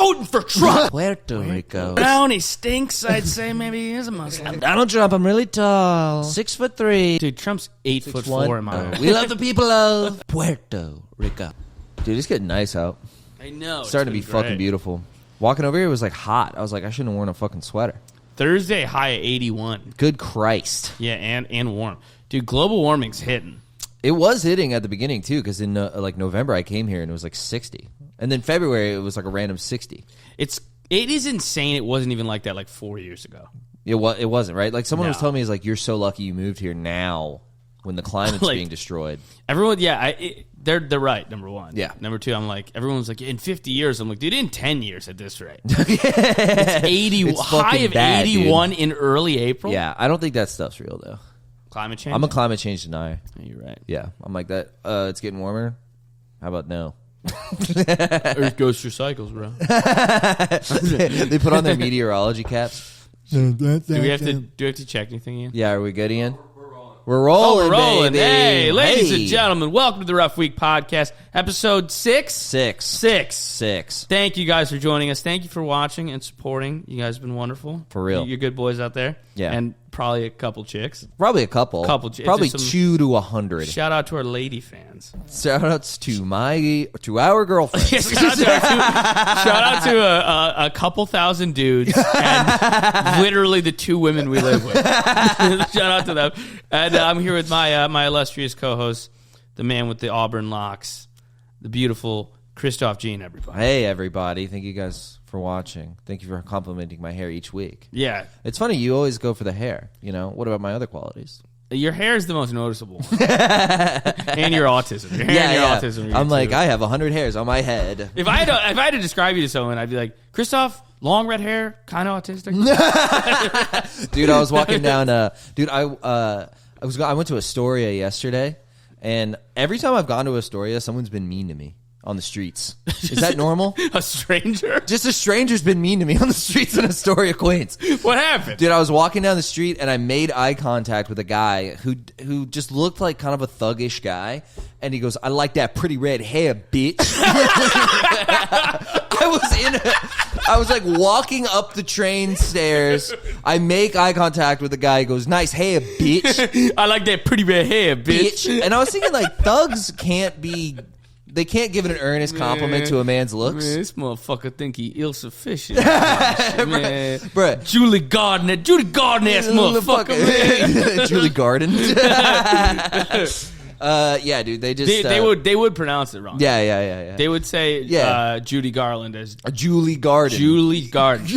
voting for Trump. Puerto Rico. Brown, he stinks. I'd say maybe he is a Muslim. Donald Trump, I'm really tall. 6'3". Dude, Trump's 8'4" in my eyes. We love the people of Puerto Rico. Dude, it's getting nice out. I know. It's starting to be fucking beautiful. Walking over here was like hot. I was like, I shouldn't have worn a fucking sweater. Thursday, high at 81. Good Christ. Yeah, and warm. Dude, global warming's hitting. It was hitting at the beginning, too, because in like November I came here and it was like 60. And then February it was like a random 60. It is insane. It wasn't even like that like 4 years ago. It wasn't, right? Like someone was telling me, is like, you're so lucky you moved here now when the climate's Like, being destroyed. Everyone, yeah, they're right, number one. Yeah. Number two, I'm like, everyone's like, in 50 years. I'm like, dude, in 10 years at this rate. It's 80, It's high of bad, 81 dude. in early April. Yeah, I don't think that stuff's real, though. Climate change? I'm a climate change denier. Yeah, you're right. Yeah, I'm like that. It's getting warmer. How about no? Earth goes through cycles, bro. They put on their meteorology caps. Do we have to check anything, Ian? Yeah, are we good, Ian? We're rolling. We're rolling. Baby. Hey, ladies and gentlemen, welcome to the Rough Week Podcast, episode 6. Six. Thank you guys for joining us. Thank you for watching and supporting. You guys have been wonderful. For real. You're good boys out there. Yeah. And probably a couple chicks. Probably a couple. Probably Just 2 to 100. Shout out to our lady fans. Shout outs to our girlfriends. Shout out to a couple thousand dudes and literally the 2 women we live with. Shout out to them. And I'm here with my illustrious co-host, the man with the auburn locks, the beautiful Christoph Jean, everybody. Hey, everybody. Thank you guys for watching. Thank you for complimenting my hair each week. Yeah. It's funny, you always go for the hair. You know, what about my other qualities? Your hair is the most noticeable one. And your autism. Your hair and your autism. I'm like, I have 100 hairs on my head. If I had to describe you to someone, I'd be like, Christoph, long red hair, kind of autistic. Dude, I was walking down. I went to Astoria yesterday, and every time I've gone to Astoria, someone's been mean to me on the streets. Is that normal? A stranger? Just a stranger's been mean to me on the streets in Astoria, Queens. What happened? Dude, I was walking down the street, and I made eye contact with a guy who just looked like kind of a thuggish guy, and he goes, "I like that pretty red hair, bitch." I was like walking up the train stairs. I make eye contact with the guy. He goes, "Nice hair, bitch." I like that pretty red hair, bitch. And I was thinking, like, thugs can't give an earnest compliment to a man's looks. Man, this motherfucker think he ill-sufficient. Man. Bruh. Julie Garden ass motherfucker, man. Julie Garden. Yeah, dude. They would pronounce it wrong. Yeah. They would say Judy Garland as Julie Garden. Julie Garden.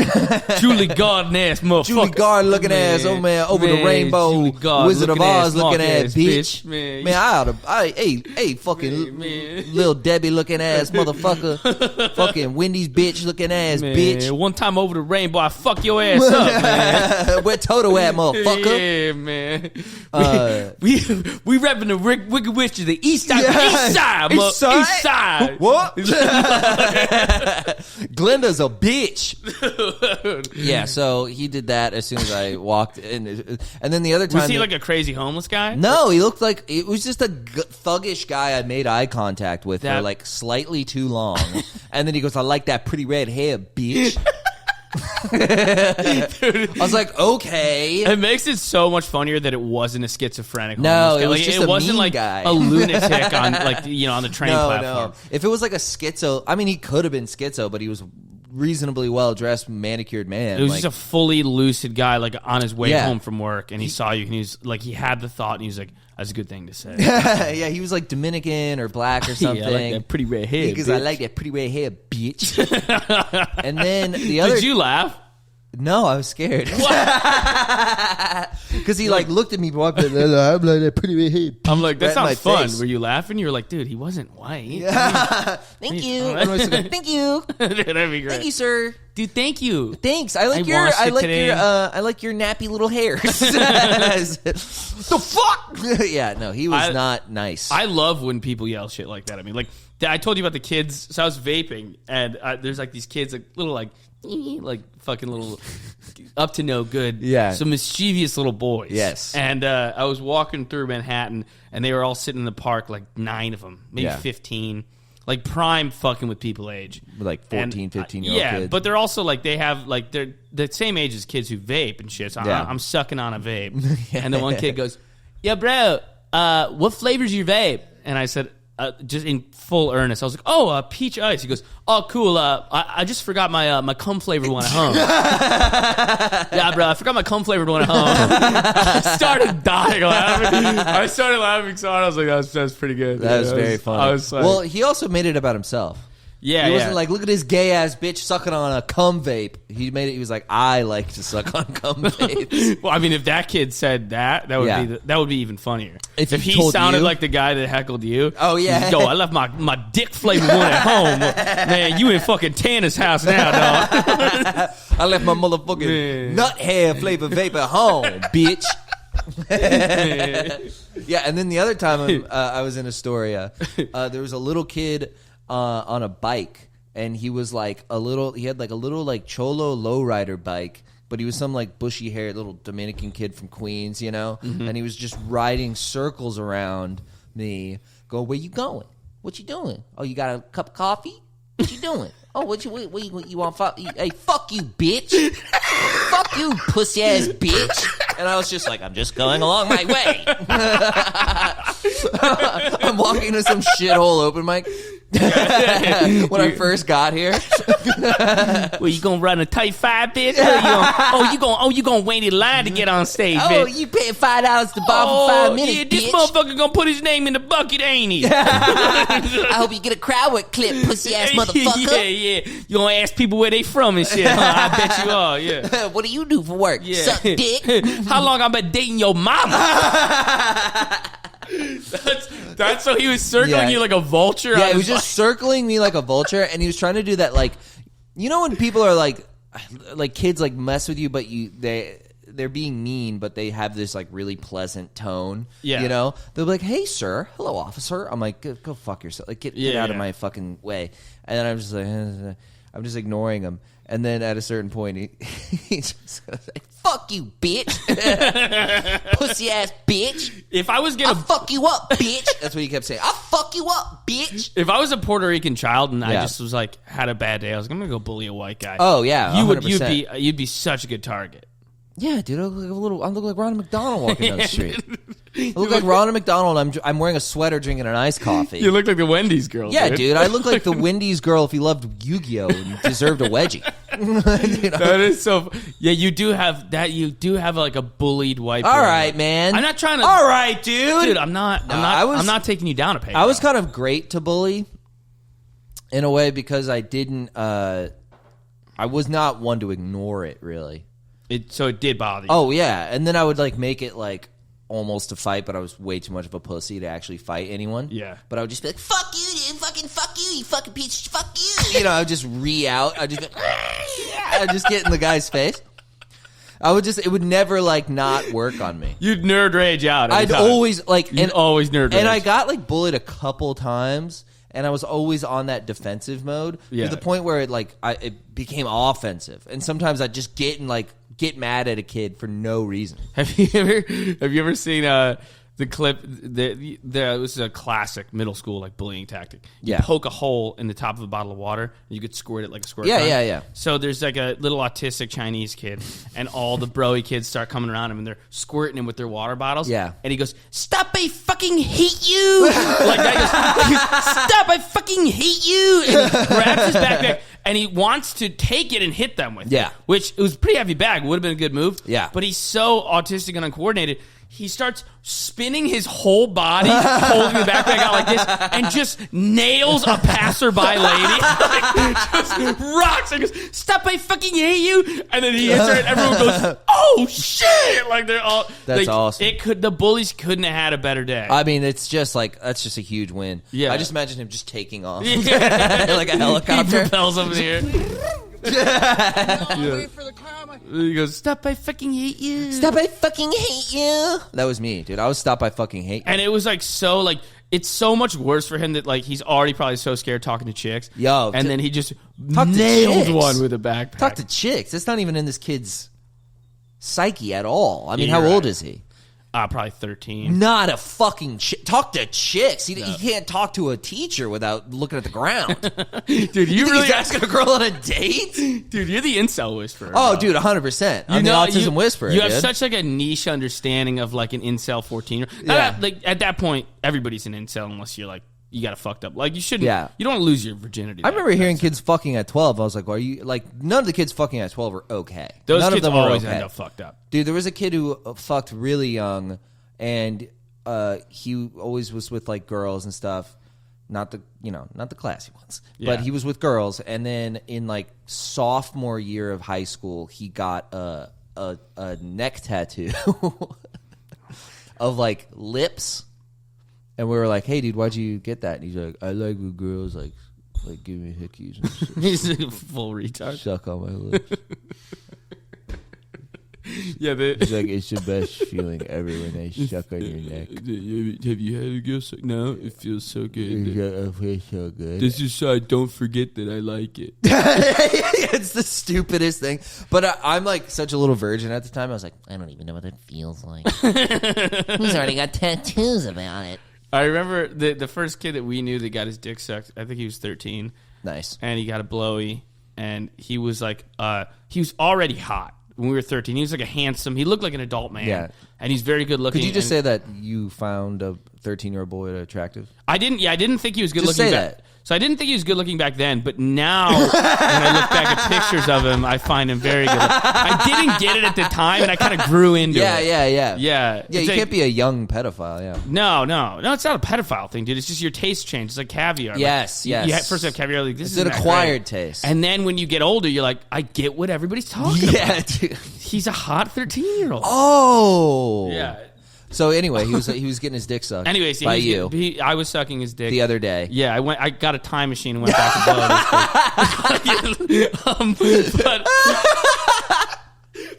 Julie Garden ass motherfucker. Julie Garden looking ass, oh man, over the rainbow. Wizard of Oz looking ass, bitch. Man, fucking little Debbie looking ass motherfucker. Fucking Wendy's bitch looking ass, bitch. One time over the rainbow, I fuck your ass up, man. Where Toto at, motherfucker? Yeah, man. We repping the Wicked Witch of the East Side. East Side. What? Glenda's a bitch. Yeah, so he did that as soon as I walked in. And then the other time... Was he like a crazy homeless guy? No, he looked like... It was just a thuggish guy I made eye contact with for like slightly too long. And then he goes, "I like that pretty red hair, bitch." I was like, okay. It makes it so much funnier that it wasn't a schizophrenic. No, it was just it wasn't mean like guy. a lunatic on on the train platform. No. If it was like a schizo, I mean, he could have been schizo, but he was reasonably well dressed, manicured man. It was just a fully lucid guy, like on his way Yeah. home from work, and he saw you, and he was like, he had the thought, and he was like, "That's a good thing to say." Yeah, he was like Dominican or black or something. Yeah, I like that pretty red hair. Because I like that pretty red hair, bitch. And then the other... Did you laugh? No, I was scared. Because he like looked at me, walked in, I'm like that pretty red hair. I'm like, that Right in my sounds fun. face. Were you laughing? You were like, dude, he wasn't white. Thank you. Thank you. That'd be great. Thank you, sir. Dude, thank you. Thanks. I like your nappy little hairs. The fuck? Yeah, no, he was not nice. I love when people yell shit like that. I mean, like, I told you about the kids. So I was vaping, and there's like these kids, like little like fucking little up to no good. Yeah. Some mischievous little boys. Yes. And I was walking through Manhattan, and they were all sitting in the park, like 9 of them, maybe 15. like prime fucking with people age. Like 14, 15-year-old yeah, kids. but they're also like they have like they're the same age as kids who vape and shit. So I'm sucking on a vape, and the one kid goes, "Yeah, bro, what flavor's your vape?" And I said, just in full earnest, I was like, "Oh, peach ice." He goes, "Oh, cool. I just forgot my cum flavored one at home." Yeah, bro, I forgot my cum flavored one at home. I started dying laughing. I started laughing so hard. I was like, "That's pretty good." That was very funny. I was like, well, he also made it about himself. yeah, He wasn't like, look at this gay ass bitch sucking on a cum vape. He made it. He was like, I like to suck on cum vapes. Well, I mean, if that kid said that would that would be even funnier. If he told sounded you? like the guy that heckled you. Oh, yeah. Yo, I left my dick flavored one at home. Man, you in fucking Tanner's house now, dog. I left my motherfucking nut hair flavored vape at home, bitch. Yeah, and then the other time I was in Astoria, there was a little kid on a bike, and he was like he had like a little like cholo lowrider bike, but he was some like bushy haired little Dominican kid from Queens, you know, and he was just riding circles around me, going, "Where you going? What you doing? Oh, you got a cup of coffee? What you doing? Oh, what you want? Hey, fuck you, bitch! Fuck you, pussy ass bitch!" And I was just like, I'm just going along my way. I'm walking to some shithole open mic. When I first got here. Well, you gonna run a tight 5, bitch? You gonna wait in line to get on stage, Oh, bitch? you paid $5 to bar for 5 minutes, yeah, this bitch. motherfucker gonna put his name in the bucket, ain't he? I hope you get a crowd work clip, pussy ass motherfucker. Yeah. You gonna ask people where they from and shit, huh? I bet you are, yeah. What do you do for work? Yeah. Suck dick. How long I been dating your mama? That's so he was circling you like a vulture. Yeah, he was just circling me like a vulture, and he was trying to do that, like, you know when people are like kids like mess with you, but they're being mean, but they have this like really pleasant tone. Yeah, you know, they'll be like, "Hey, sir, hello, officer." I'm like, "Go fuck yourself! Like, get out of my fucking way." And then I'm just like, I'm just ignoring him. And then at a certain point, he just goes like, "Fuck you, bitch, pussy ass bitch." If I was I'll gonna fuck you up, bitch. That's what he kept saying. I'll fuck you up, bitch. If I was a Puerto Rican child and I just was like had a bad day, I was like, I'm gonna go bully a white guy. Oh yeah, you'd be such a good target. Yeah, dude, I look like Ronald McDonald walking down the street. I look like Ronald McDonald. I'm wearing a sweater, drinking an iced coffee. You look like the Wendy's girl. Yeah, dude, I look like the Wendy's girl if he loved Yu-Gi-Oh and deserved a wedgie. You know? That is so. Yeah, you do have that. You do have like a bullied white. All boy. right, man. I'm not trying to. All right, dude. Dude, I'm not. I'm not taking you down a peg. I was kind of great to bully, in a way, because I didn't. I was not one to ignore it, really. So it did bother you. Oh yeah, and then I would like make it like almost a fight, but I was way too much of a pussy to actually fight anyone. Yeah. But I would just be like, "Fuck you, dude! Fucking fuck you, you fucking piece! Fuck you!" You know, I would just re-out. I'd just get in the guy's face. It would never like not work on me. You'd nerd rage out. I'd always like, You'd always nerd rage. And I got like bullied a couple times, and I was always on that defensive mode to the point where it became offensive. And sometimes I'd just get mad at a kid for no reason. Have you ever seen the clip? This is a classic middle school like bullying tactic. You poke a hole in the top of a bottle of water, and you could squirt it like a squirt gun. Yeah. So there's like a little autistic Chinese kid, and all the broy kids start coming around him, and they're squirting him with their water bottles. Yeah. And he goes, "Stop! I fucking hate you!" Like that. He goes, "Stop! I fucking hate you!" And he grabs his backpack. And he wants to take it and hit them with it. Which, it was a pretty heavy bag. Would have been a good move. Yeah. But he's so autistic and uncoordinated. He starts spinning his whole body, holding the backpack out like this, and just nails a passerby lady. Just rocks and goes, "Stop, I fucking hate you!" And then he hits her, and everyone goes, "Oh, shit!" Like, they're all... That's awesome. The bullies couldn't have had a better day. I mean, it's just like, that's just a huge win. Yeah. I just imagine him just taking off. Like a helicopter. He propels over here. Wait for the car. He goes, "Stop, I fucking hate you." Stop, I fucking hate you. That was me, dude. I was Stop, I fucking hate you. And it was like so like it's so much worse for him that like he's already probably so scared talking to chicks. Yo, and then he just talk to nailed chicks. one with a backpack. Talk to chicks. That's not even in this kid's psyche at all. I mean, Yeah, how you're old right. is he? Probably 13. Not a fucking chick. Talk to chicks. He can't talk to a teacher without looking at the ground. Dude, you really He's asking a girl on a date? Dude, you're the incel whisperer. Oh, bro. dude, 100%. I'm the autism whisperer. You have dude. such like a niche understanding of like an incel 14. Yeah. Like at that point, everybody's an incel unless you're like you got a fucked up. Like you shouldn't. Yeah. You don't want to lose your virginity. I remember hearing kids fucking at 12. I was like, "Why are you like?" None of the kids fucking at 12 are okay. Those None kids of them always are okay. end up fucked up. Dude, there was a kid who fucked really young, and he always was with like girls and stuff. Not the classy ones, but Yeah. he was with girls. And then in like sophomore year of high school, he got a neck tattoo of like lips. And we were like, "Hey, dude, why'd you get that?" And he's like, "I like when girls like give me hickeys and shit, He's a full retard. suck on my lips." Yeah, He's like, "It's the best feeling ever when they suck on your neck. Have you had a girl suck? No, it feels so good. It feels so good." This is so I don't forget that I like it. It's the stupidest thing. But I'm like such a little virgin at the time. I was like, I don't even know what it feels like. Who's already got tattoos about it? I remember the first kid that we knew that got his dick sucked. I think he was 13, nice. and he got a blowy, and he was like, he was already hot when we were 13. He was like he looked like an adult man. Yeah. And he's very good looking. Could you just say that you found a 13-year-old boy attractive? I didn't think he was good Just looking say back. that. So I didn't think he was good looking back then, but now when I look back at pictures of him, I find him very good. I didn't get it at the time, and I kind of grew into it. Yeah. Yeah. Yeah, you It's like- can't be a young pedophile, yeah. No, it's not a pedophile thing, dude. It's just your taste change. It's like caviar. Yes, like, yes. You first have caviar, like this It's is an acquired taste. And then when you get older, you're like, I get what everybody's talking Yeah, about. dude. He's a hot 13-year-old. Oh. Yeah. So anyway, he was getting his dick sucked Anyways, by you I was sucking his dick the other day. Yeah, I got a time machine and went back and blow this.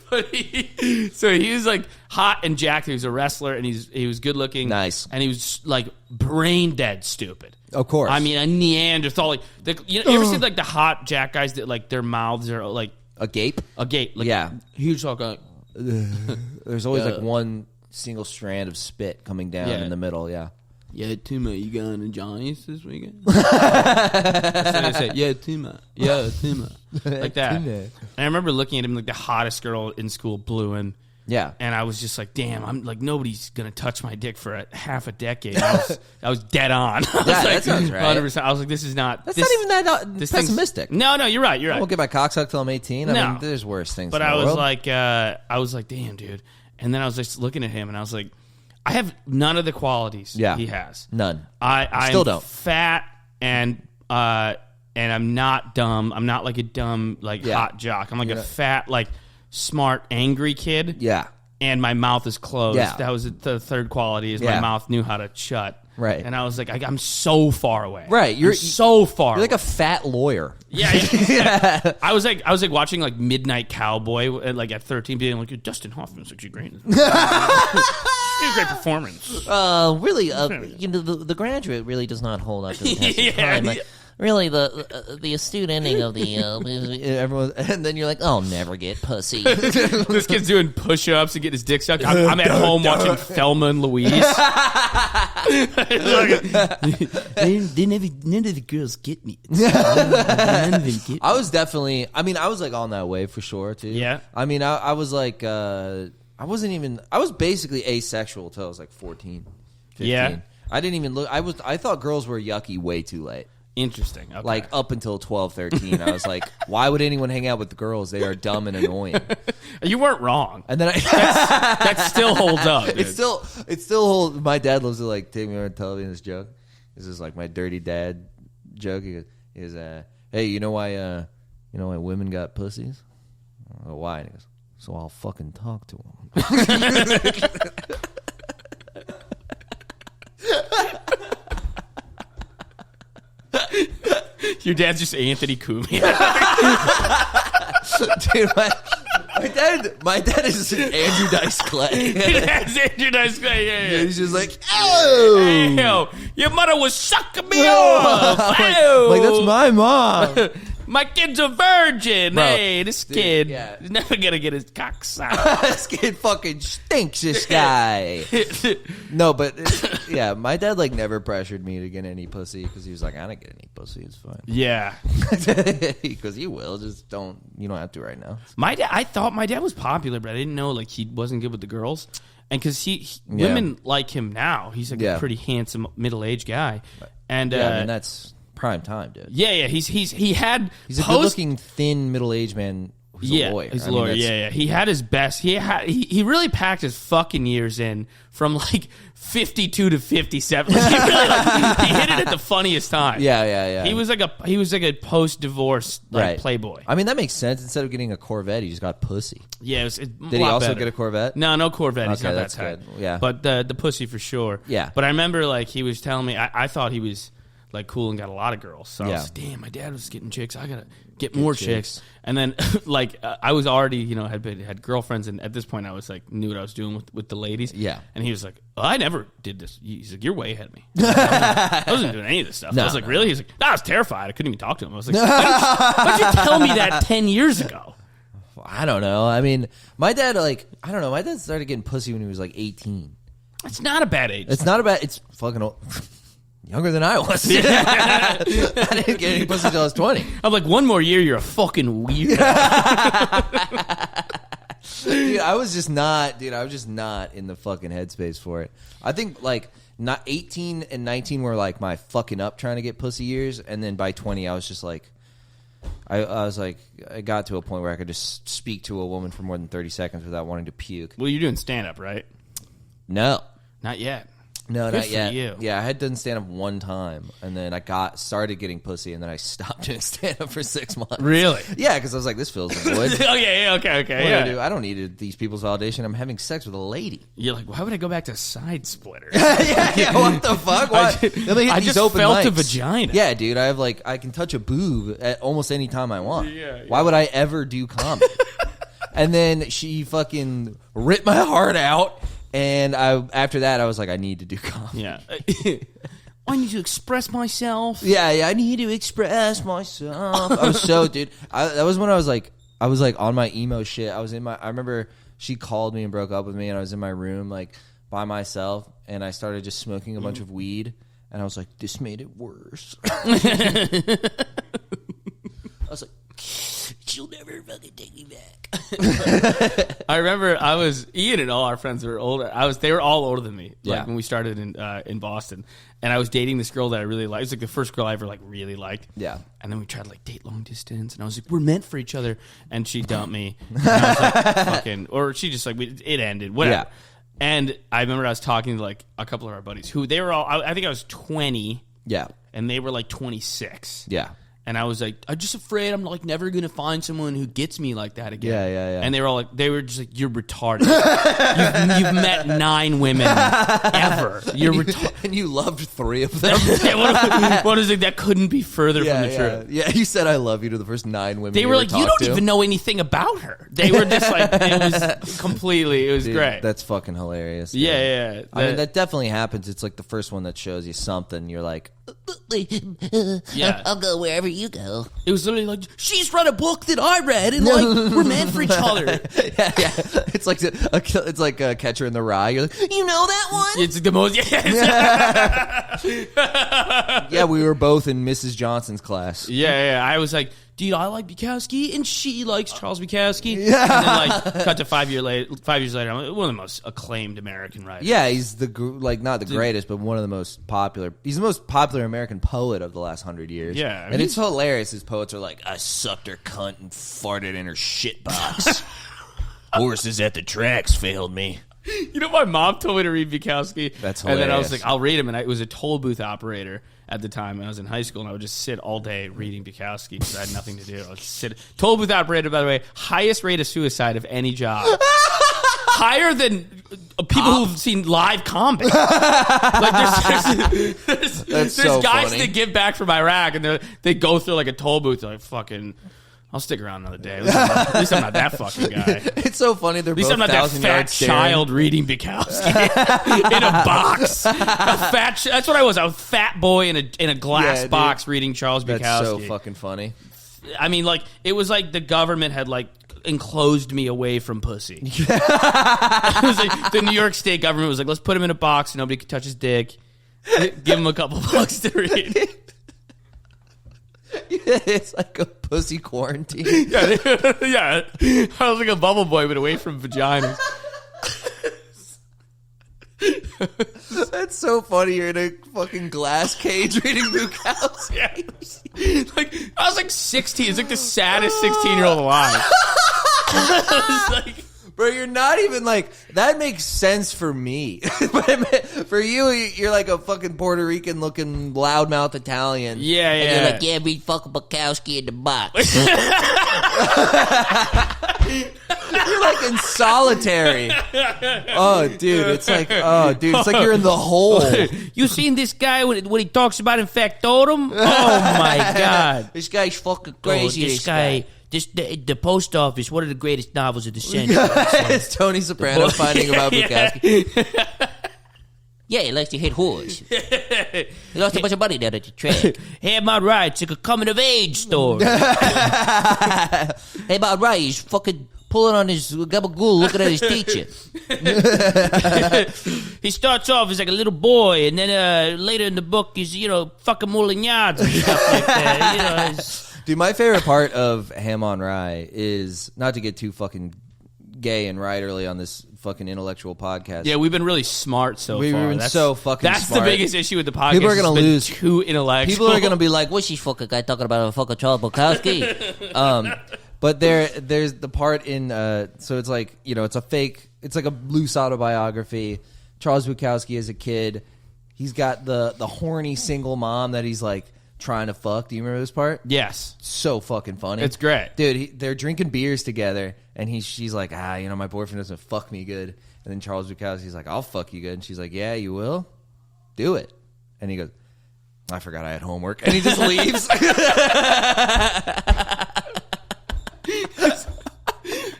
But he was like hot and jacked. He was a wrestler and he was good looking. Nice. And he was like brain dead stupid. Of course. I mean, a Neanderthal. Like you ever see like the hot jack guys that like their mouths are like A gape? a gate? Like, Yeah. huge talk. There's always like one single strand of spit coming down Yeah. in the middle, yeah. Yeah, Tuma, you going to Johnny's this weekend? That's what they say. Yeah, Tuma. Yeah, Tuma. Like that. And I remember looking at him like the hottest girl in school blew in. Yeah. And I was just like, damn, I'm like, nobody's going to touch my dick for half a decade. I was dead on. I was Yeah, like, that sounds right. 100%. I was like, this is not. That's this, not even that this thing's- pessimistic. No, you're right. I won't get my cock sucked till I'm 18. I No. mean, there's worse things But in the I was world. like, damn, dude. And then I was just looking at him and I was like, I have none of the qualities Yeah. he has. None. I Still am don't. fat and I'm not dumb. I'm not like a dumb Yeah. hot jock. I'm like a fat like smart angry kid. Yeah. And my mouth is closed. Yeah. That was the third quality is Yeah. my mouth knew how to shut. Right. And I was like, I'm so far away. Right. You're so far. You're like away. a fat lawyer. Yeah. I was like watching like Midnight Cowboy at 13, being like, Dustin Hoffman's actually great. He's a great performance. Really, the Graduate really does not hold up to the test of time. Yeah. Really, the astute ending of the Everyone, and then you're like, I'll never get pussy. This kid's doing push-ups and getting his dick sucked. I'm at home watching Thelma and Louise. None of the girls get me. None of them get me. I was definitely. I mean, I was like on that wave for sure too. Yeah. I mean, I was like, I wasn't even. I was basically asexual until I was like 14, 15. Yeah. I didn't even look. I thought girls were yucky way too late. Interesting. Okay. Like up until 12, 13. I was like, why would anyone hang out with the girls? They are dumb and annoying. You weren't wrong. And then That still holds up. Dude. It still holds. My dad loves to like take me around telling me this joke. This is like my dirty dad joke. He goes, hey, you know why women got pussies? I go, why? And he goes, so I'll fucking talk to them. Your dad's just Anthony Cumia. Dude, my dad is Andrew Dice Clay. That's Andrew Dice Clay. Yeah. He's just like, oh, Ew, your mother was sucking me off. Ew. like that's my mom. My kid's a virgin. Bro, Hey, this kid yeah. is never gonna get his cock sucked. This kid fucking stinks, this guy. No, but yeah, my dad like never pressured me to get any pussy because he was like, I don't get any pussy, it's fine. Yeah. Because you will, just you don't have to right now. My dad, I thought my dad was popular, but I didn't know like he wasn't good with the girls. And because Yeah. women like him now. He's like Yeah. a pretty handsome middle-aged guy. And Yeah, I mean, that's prime time, dude. yeah, he had He's a good-looking, thin, middle-aged man who's a lawyer. He's I a mean, lawyer. that's- He had his best. He really packed his fucking years in from like 52 to 57. Like, he hit it at the funniest time. Yeah. He was like a post-divorce playboy. I mean, that makes sense. Instead of getting a Corvette, he just got pussy. Yeah, it's Did he also get a Corvette? No Corvette. He's Okay, not that that's type. good. Yeah. But the pussy for sure. Yeah. But I remember like he was telling me. I thought he was like cool and got a lot of girls. So I Yeah. was like, damn, my dad was getting chicks. I gotta get more chicks. And then like I was already had girlfriends, and at this point I was like knew what I was doing with the ladies. Yeah. And he was like, oh, I never did this. He's like, you're way ahead of me. I wasn't doing any of this stuff. I was like, really? He's like, I was terrified. I couldn't even talk to him. I was like, why did you tell me that 10 years ago? I don't know. I mean, my dad, like, I don't know. My dad started getting pussy when he was like 18. It's not a bad age. It's not about. It's fucking old. Younger than I was. I didn't get any pussy until I was 20. I'm like, one more year, you're a fucking weirdo. Dude, I was just not in the fucking headspace for it. I think like not 18 and 19 were like my fucking up trying to get pussy years, and then by 20 I was just like, I was like, I got to a point where I could just speak to a woman for more than 30 seconds without wanting to puke. Well, you're doing stand-up, right? No. Not yet. No, Good not for yet. you. Yeah, I had done stand up one time, and then I started getting pussy, and then I stopped doing stand up for 6 months. Really? Yeah, because I was like, this feels good. Oh, yeah, okay. What do I Yeah. do? I don't need these people's validation. I'm having sex with a lady. You're like, why would I go back to side splitters? yeah. What the fuck? Why? Let me hit I these just open felt a mics. vagina. Yeah, dude. I can touch a boob at almost any time I want. Yeah. Why would I ever do comedy? And then she fucking ripped my heart out. And after that, I was like, I need to do comedy. Yeah. I need to express myself. Yeah, I need to express myself. I was so, dude. That was when I was like on my emo shit. I remember she called me and broke up with me, and I was in my room like by myself, and I started just smoking a bunch of weed, and I was like, this made it worse. I was like, she'll never fucking take me back. I remember Ian and all our friends were older. They were all older than me. Like Yeah. when we started in Boston, and I was dating this girl that I really liked. It was like the first girl I ever like really liked. Yeah. And then we tried to like date long distance, and I was like, we're meant for each other. And she dumped me. And I was like, fucking, or she just like it ended. Whatever. Yeah. And I remember I was talking to like a couple of our buddies who they were all. I think I was 20, Yeah. and they were like 26. Yeah. And I was like, I'm just afraid I'm like never gonna find someone who gets me like that again. Yeah. And they were just like, you're retarded. you've met 9 women ever. You're retarded. And you loved 3 of them. What is it? That couldn't be further from the truth. Yeah, you said I love you to the first 9 women. They were like, you don't even know anything about her. They were just like, it was completely. It was Dude, great. That's fucking hilarious. Yeah. I mean, that definitely happens. It's like the first one that shows you something. You're like, Yeah. I'll go wherever you go. It was literally like, she's read a book that I read, and like we're meant for each other. yeah. It's like a Catcher in the Rye. You're like, you know that one? It's the most. Yeah, we were both in Mrs. Johnson's class. Yeah. I was like, dude, I like Bukowski, and she likes Charles Bukowski. Yeah. And then, like, cut to 5 years later, I'm like, one of the most acclaimed American writers. Yeah, he's not the greatest, but one of the most popular. He's the most popular American poet of the last 100 years. Yeah, I mean, and it's hilarious. His poets are like, I sucked her cunt and farted in her shit box. Horses at the tracks failed me. You know, my mom told me to read Bukowski. That's And then I was hilarious. like, I'll read him. And it was a toll booth operator at the time. And I was in high school, and I would just sit all day reading Bukowski because I had nothing to do. I would just sit. Toll booth operator, by the way, highest rate of suicide of any job. Higher than people who've seen live combat. Like there's so guys funny. that get back from Iraq, and they go through like a toll booth. They're like, fucking, I'll stick around another day. At least I'm not that fucking guy. It's so funny. They're At least both I'm not that 1,000 fat yards staring. child reading Bukowski in a box. That's what I was. A fat boy in a glass Yeah, dude. box reading Charles That's Bukowski. so fucking funny. I mean, like, it was like the government had, like, enclosed me away from pussy. It was like the New York State government was like, let's put him in a box so nobody can touch his dick. Give him a couple books to read. It's like a pussy quarantine. Yeah. I was like a bubble boy, but away from vaginas. That's so funny. You're in a fucking glass cage reading Bukowski. Yeah. Like, I was like 16. It's like the saddest 16-year-old alive. It's like, bro, you're not even like, that makes sense for me. But for you, you're like a fucking Puerto Rican looking loudmouth Italian. yeah. And you're like, yeah, read fucking Bukowski in the box. You're like in solitary. Oh, dude, it's like you're in the hole. You seen this guy when he talks about infectotum? Oh my god, This guy's fucking crazy. this guy. The Post Office, one of the greatest novels of the century. It's Tony Soprano finding about Bukowski. Yeah, he likes to hit whores. He lost a bunch of money down at the track. Hey, am I right? It's like a coming-of-age story. Hey, about right, he's fucking pulling on his gabagool, looking at his teacher. He starts off as like a little boy, and then later in the book, he's, fucking Moulignards and stuff like that. Dude, my favorite part of Ham on Rye is, not to get too fucking gay and right early on this fucking intellectual podcast. Yeah, we've been really smart so We've far. been so fucking That's smart. the biggest issue with the podcast. People are gonna it's been lose. too intellectual. People are going to be like, What's this fucking guy talking about? A fucking Charles Bukowski? but there's the part in, so it's like, it's a fake, it's like a loose autobiography. Charles Bukowski as a kid, he's got the horny single mom that he's like trying to fuck. Do you remember this part? Yes. So fucking funny. It's great. Dude, they're drinking beers together, and she's like, my boyfriend doesn't fuck me good. And then Charles Bukowski's like, I'll fuck you good. And she's like, yeah, you will? Do it. And he goes, I forgot I had homework. And he just leaves.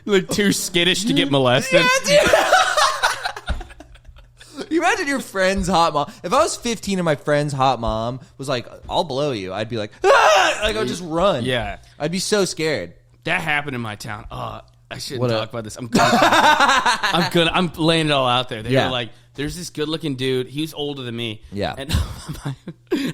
Like too skittish to get molested. You imagine your friend's hot mom. If I was 15 and my friend's hot mom was like, I'll blow you, I'd be like, ah! Like, I would just run. Yeah. I'd be so scared. That happened in my town. I shouldn't What talk about this. I'm laying it all out there. They Yeah. were like, there's this good looking dude. He was older than me. Yeah. And I'm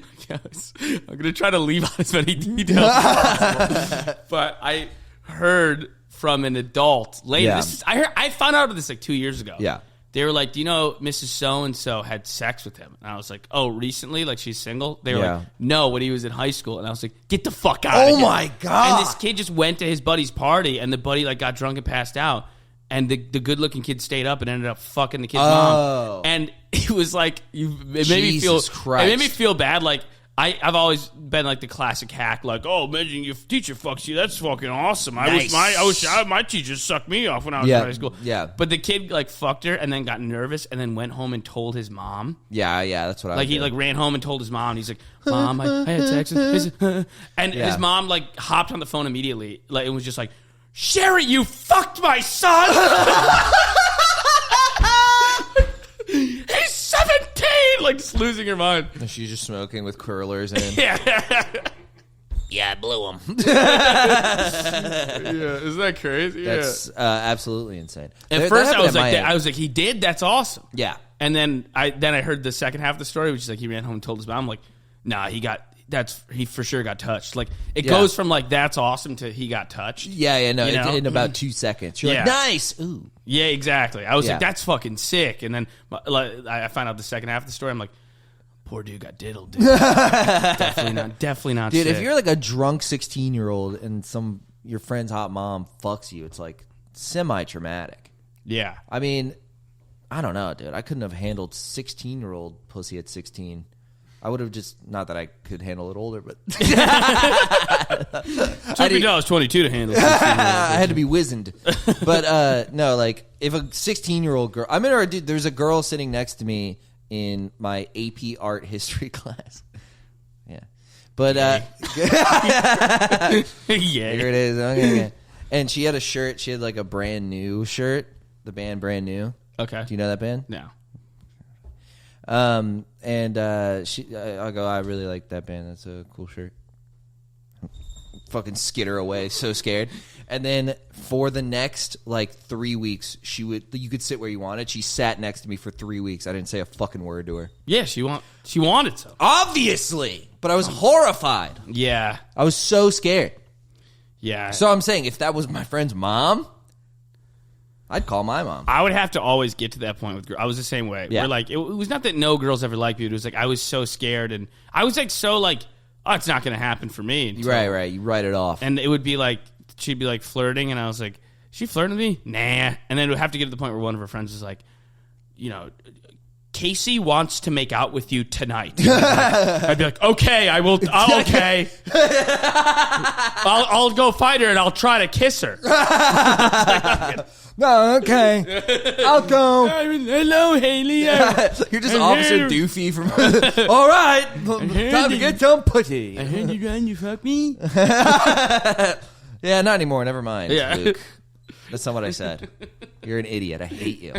going to try to leave out as many details as possible. But I heard from an adult later. Yeah. I found out about this like 2 years ago. Yeah. They were like, do you know Mrs. So-and-so had sex with him? And I was like, oh, recently? Like, she's single? They were Yeah. like, no, when he was in high school. And I was like, get the fuck out Oh of here. my God. And this kid just went to his buddy's party, and the buddy, like, got drunk and passed out. And the good-looking kid stayed up and ended up fucking the kid's mom. And it was like, it made me feel Jesus Christ. It made me feel bad. Like, I've always been like the classic hack, like, oh, imagine your teacher fucks you. That's fucking awesome. Nice. My teacher sucked me off when I was Yeah, in high school. yeah. But the kid like fucked her and then got nervous and then went home and told his mom. Yeah, that's what I Like would he do. like ran home and told his mom. And he's like, Mom, I had sex with and Yeah. his mom like hopped on the phone immediately. Like it was just like, Sherry, you fucked my son. He's 17. Like just losing her mind. And she's just smoking with curlers in. Yeah, I blew him. Yeah, isn't that crazy? That's absolutely insane. At That first, I happened was at my like, age. he did. That's awesome. Yeah. And then I heard the second half of the story, which is like he ran home and told his mom. I'm like, nah, he for sure got touched. Like it Yeah. goes from like that's awesome to he got touched. Yeah, no, You know? in about 2 seconds. You're Yeah. like, nice. Ooh. Yeah, exactly. I was Yeah. like, that's fucking sick. And then like, I find out the second half of the story. I'm like, poor dude got diddled. Dude. definitely not. Dude, sick. if you're like a drunk 16-year-old and your friend's hot mom fucks you, it's like semi-traumatic. yeah, I mean, I don't know, dude. I couldn't have handled 16-year-old pussy at 16. I would have just, not that I could handle it older, but took me till I was 22 to handle. I had to be wizened. But no, like if a 16-year-old girl, I mean, or dude, there's a girl sitting next to me in my AP art history class. Yeah, but yeah, here it is. Okay. And she had a shirt. She had like a brand new shirt. The band Brand New. okay. Do you know that band? No. And I go, I really like that band. That's a cool shirt. fucking skitter away, so scared. And then for the next like 3 weeks, you could sit where you wanted. She sat next to me for 3 weeks. I didn't say a fucking word to her. Yeah, she wanted to. Obviously, but I was horrified. Yeah. I was so scared. Yeah. So I'm saying, if that was my friend's mom, I'd call my mom. I would have to always get to that point with girls. I was the same way. Yeah. Where like it was not that no girls ever liked me. It was like I was so scared, and I was like so like, oh, it's not going to happen for me. until- Right. You write it off. And it would be like she'd be like flirting, and I was like, she flirting with me? Nah. And then it would have to get to the point where one of her friends was like, you know, Casey wants to make out with you tonight. I'd be like, okay, I will. Okay, I'll go find her and I'll try to kiss her. No, okay. I'll go. Hello, Haley. You're just Officer Doofy from... All right. Time to get some pussy. I heard you trying to fuck me. Yeah, not anymore. Never mind, Yeah. Luke. That's not what I said. You're an idiot. I hate you.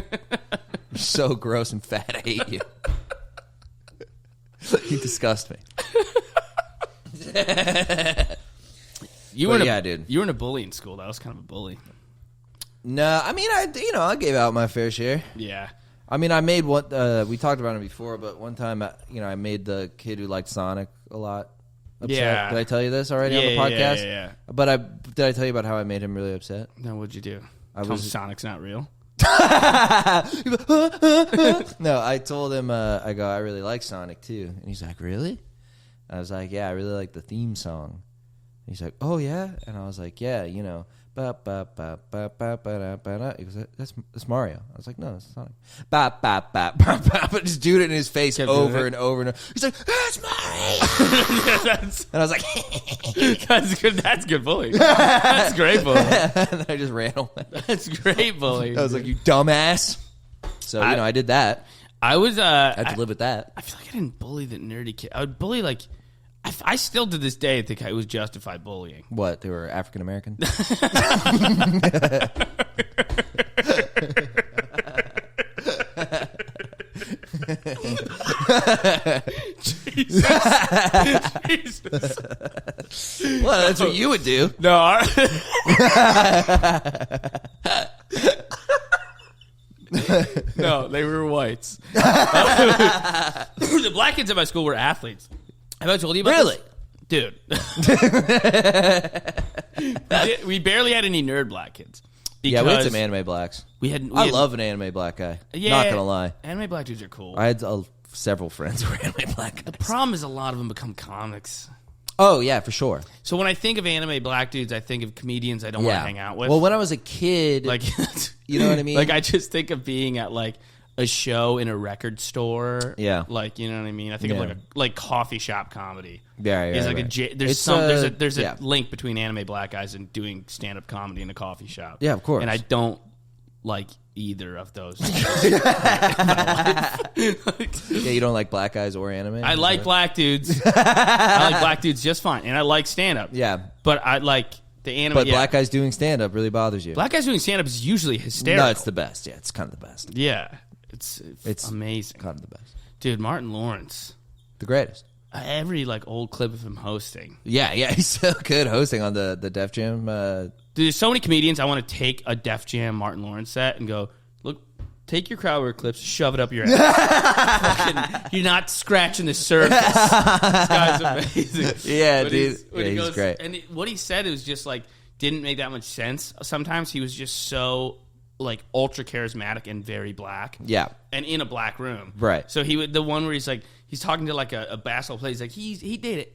You're so gross and fat. I hate you. You disgust me. You were dude. You were in a bullying school. That was kind of a bully. No, I mean, I gave out my fair share. Yeah. I mean, I made what we talked about it before, but one time, I made the kid who liked Sonic a lot upset. Yeah. Did I tell you this already on the podcast? Yeah. But did I tell you about how I made him really upset? No, what'd you do? I Tell him was- Sonic's not real. No, I told him, I really like Sonic too. And he's like, really? I was like, yeah, I really like the theme song. And he's like, oh yeah? And I was like, yeah, ba ba ba ba ba ba da ba da. He goes, that's Mario. I was like, no, that's Sonic. Ba ba ba ba ba. But just doing it in his face Kept doing over it. and over and over. He's like, that's Mario. And I was like, That's good. That's good bullying. That's great bullying. and I just ran away. That's great bullying. I was like, you dumbass. So I did that. I was. I had to live with that. I feel like I didn't bully the nerdy kid. I would bully like. I still to this day think I was justified bullying. What? They were African American. Jesus. Well, that's what you would do. No. No, they were whites. The black kids at my school were athletes. Have I told you about Really? this? Dude. We barely had any nerd black kids. Yeah, we had because some anime blacks. I I love an anime black guy. Yeah, Not gonna lie. Anime black dudes are cool. I had several friends who were anime black guys. Problem is a lot of them become comics. Oh yeah, for sure. So when I think of anime black dudes, I think of comedians I don't want to hang out with. Well, when I was a kid, like, you know what I mean? Like I just think of being at like a show in a record store. Yeah. Like, you know what I mean? I think of like coffee shop comedy. Yeah, It's like right. there's a yeah. link between anime black guys and doing stand up comedy in a coffee shop. Yeah, of course. And I don't like either of those. Yeah, you don't like black guys or anime? I like black dudes. I like black dudes just fine, and I like stand up. Yeah. But I like the anime. But black guys doing stand up really bothers you. Black guys doing stand up is usually hysterical. No, it's the best. Yeah, it's kind of the best. Yeah, it's amazing, Kind of the best. dude. Martin Lawrence, The greatest. every like old clip of him hosting. Yeah, he's so good hosting on the Def Jam. Dude, there's so many comedians I want to take a Def Jam Martin Lawrence set and go, look, take your crowd work clips, shove it up your ass. Fucking, you're not scratching the surface. This guy's amazing. Yeah, When dude. when Yeah, he's great. And what he said was just like, didn't make that much sense. Sometimes he was just so like ultra charismatic and very black. Yeah. And in a black room. Right. So the one where he's talking to like a basketball player. He's like, he did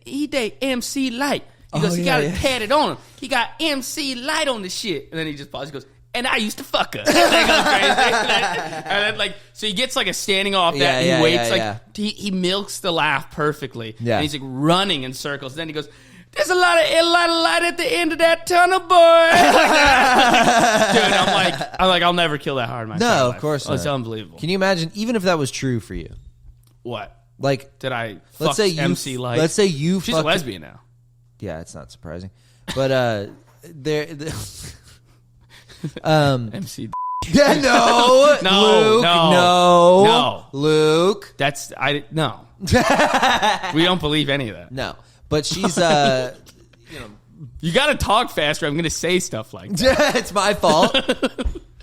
MC Light. He goes, he got it tatted on him. He got MC Light on the shit. And then he just pauses. He goes, and I used to fuck her. And then he goes crazy. And then like, so he gets like a standing off that. And he waits he milks the laugh perfectly. Yeah. And he's like running in circles. Then he goes, there's a lot of light at the end of that tunnel, boy. Dude, I'm like, I'll never kill that hard in my entire No, life. of course not. It's unbelievable. Can you imagine, even if that was true for you? What? Like, Did I let's fuck say you MC Light? Let's say you She's fucked a lesbian now. Yeah, it's not surprising. But MC. yeah, no, No, Luke, no, no. Luke, No. We don't believe any of that. no. But she's, You got to talk faster. I'm going to say stuff like that. It's my fault.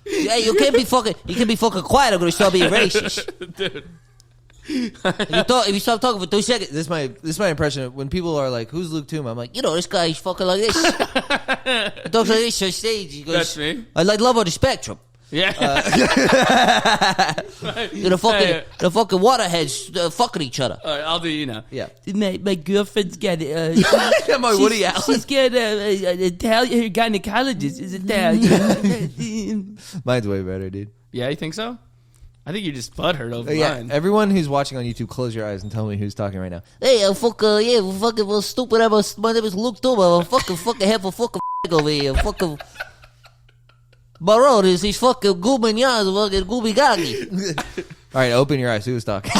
Yeah, you can't be fucking quiet. I'm gonna start being racist. Dude. If you stop talking for 2 seconds, This is my impression of when people are like, "Who's Luke Toomey?" I'm like, this guy's fucking like this. He talks like this on stage. He goes, That's me. I like love on the spectrum. Yeah. The fucking waterheads fucking each other. All right, I'll do you now. yeah. My girlfriend's got My Woody Allen. She's got Italian. Her gynecologist is Italian. Mine's way better, dude. Yeah, you think so? I think you just butthurt over Yeah. mine. Everyone who's watching on YouTube, close your eyes and tell me who's talking right now. Hey, fucking stupid. My name is Luke Toomey. I'm fucking half a fucking over here. Fucking. Bro, he's fucking Gubignan, fucking Gubigagi. All right, open your eyes. Who's talking?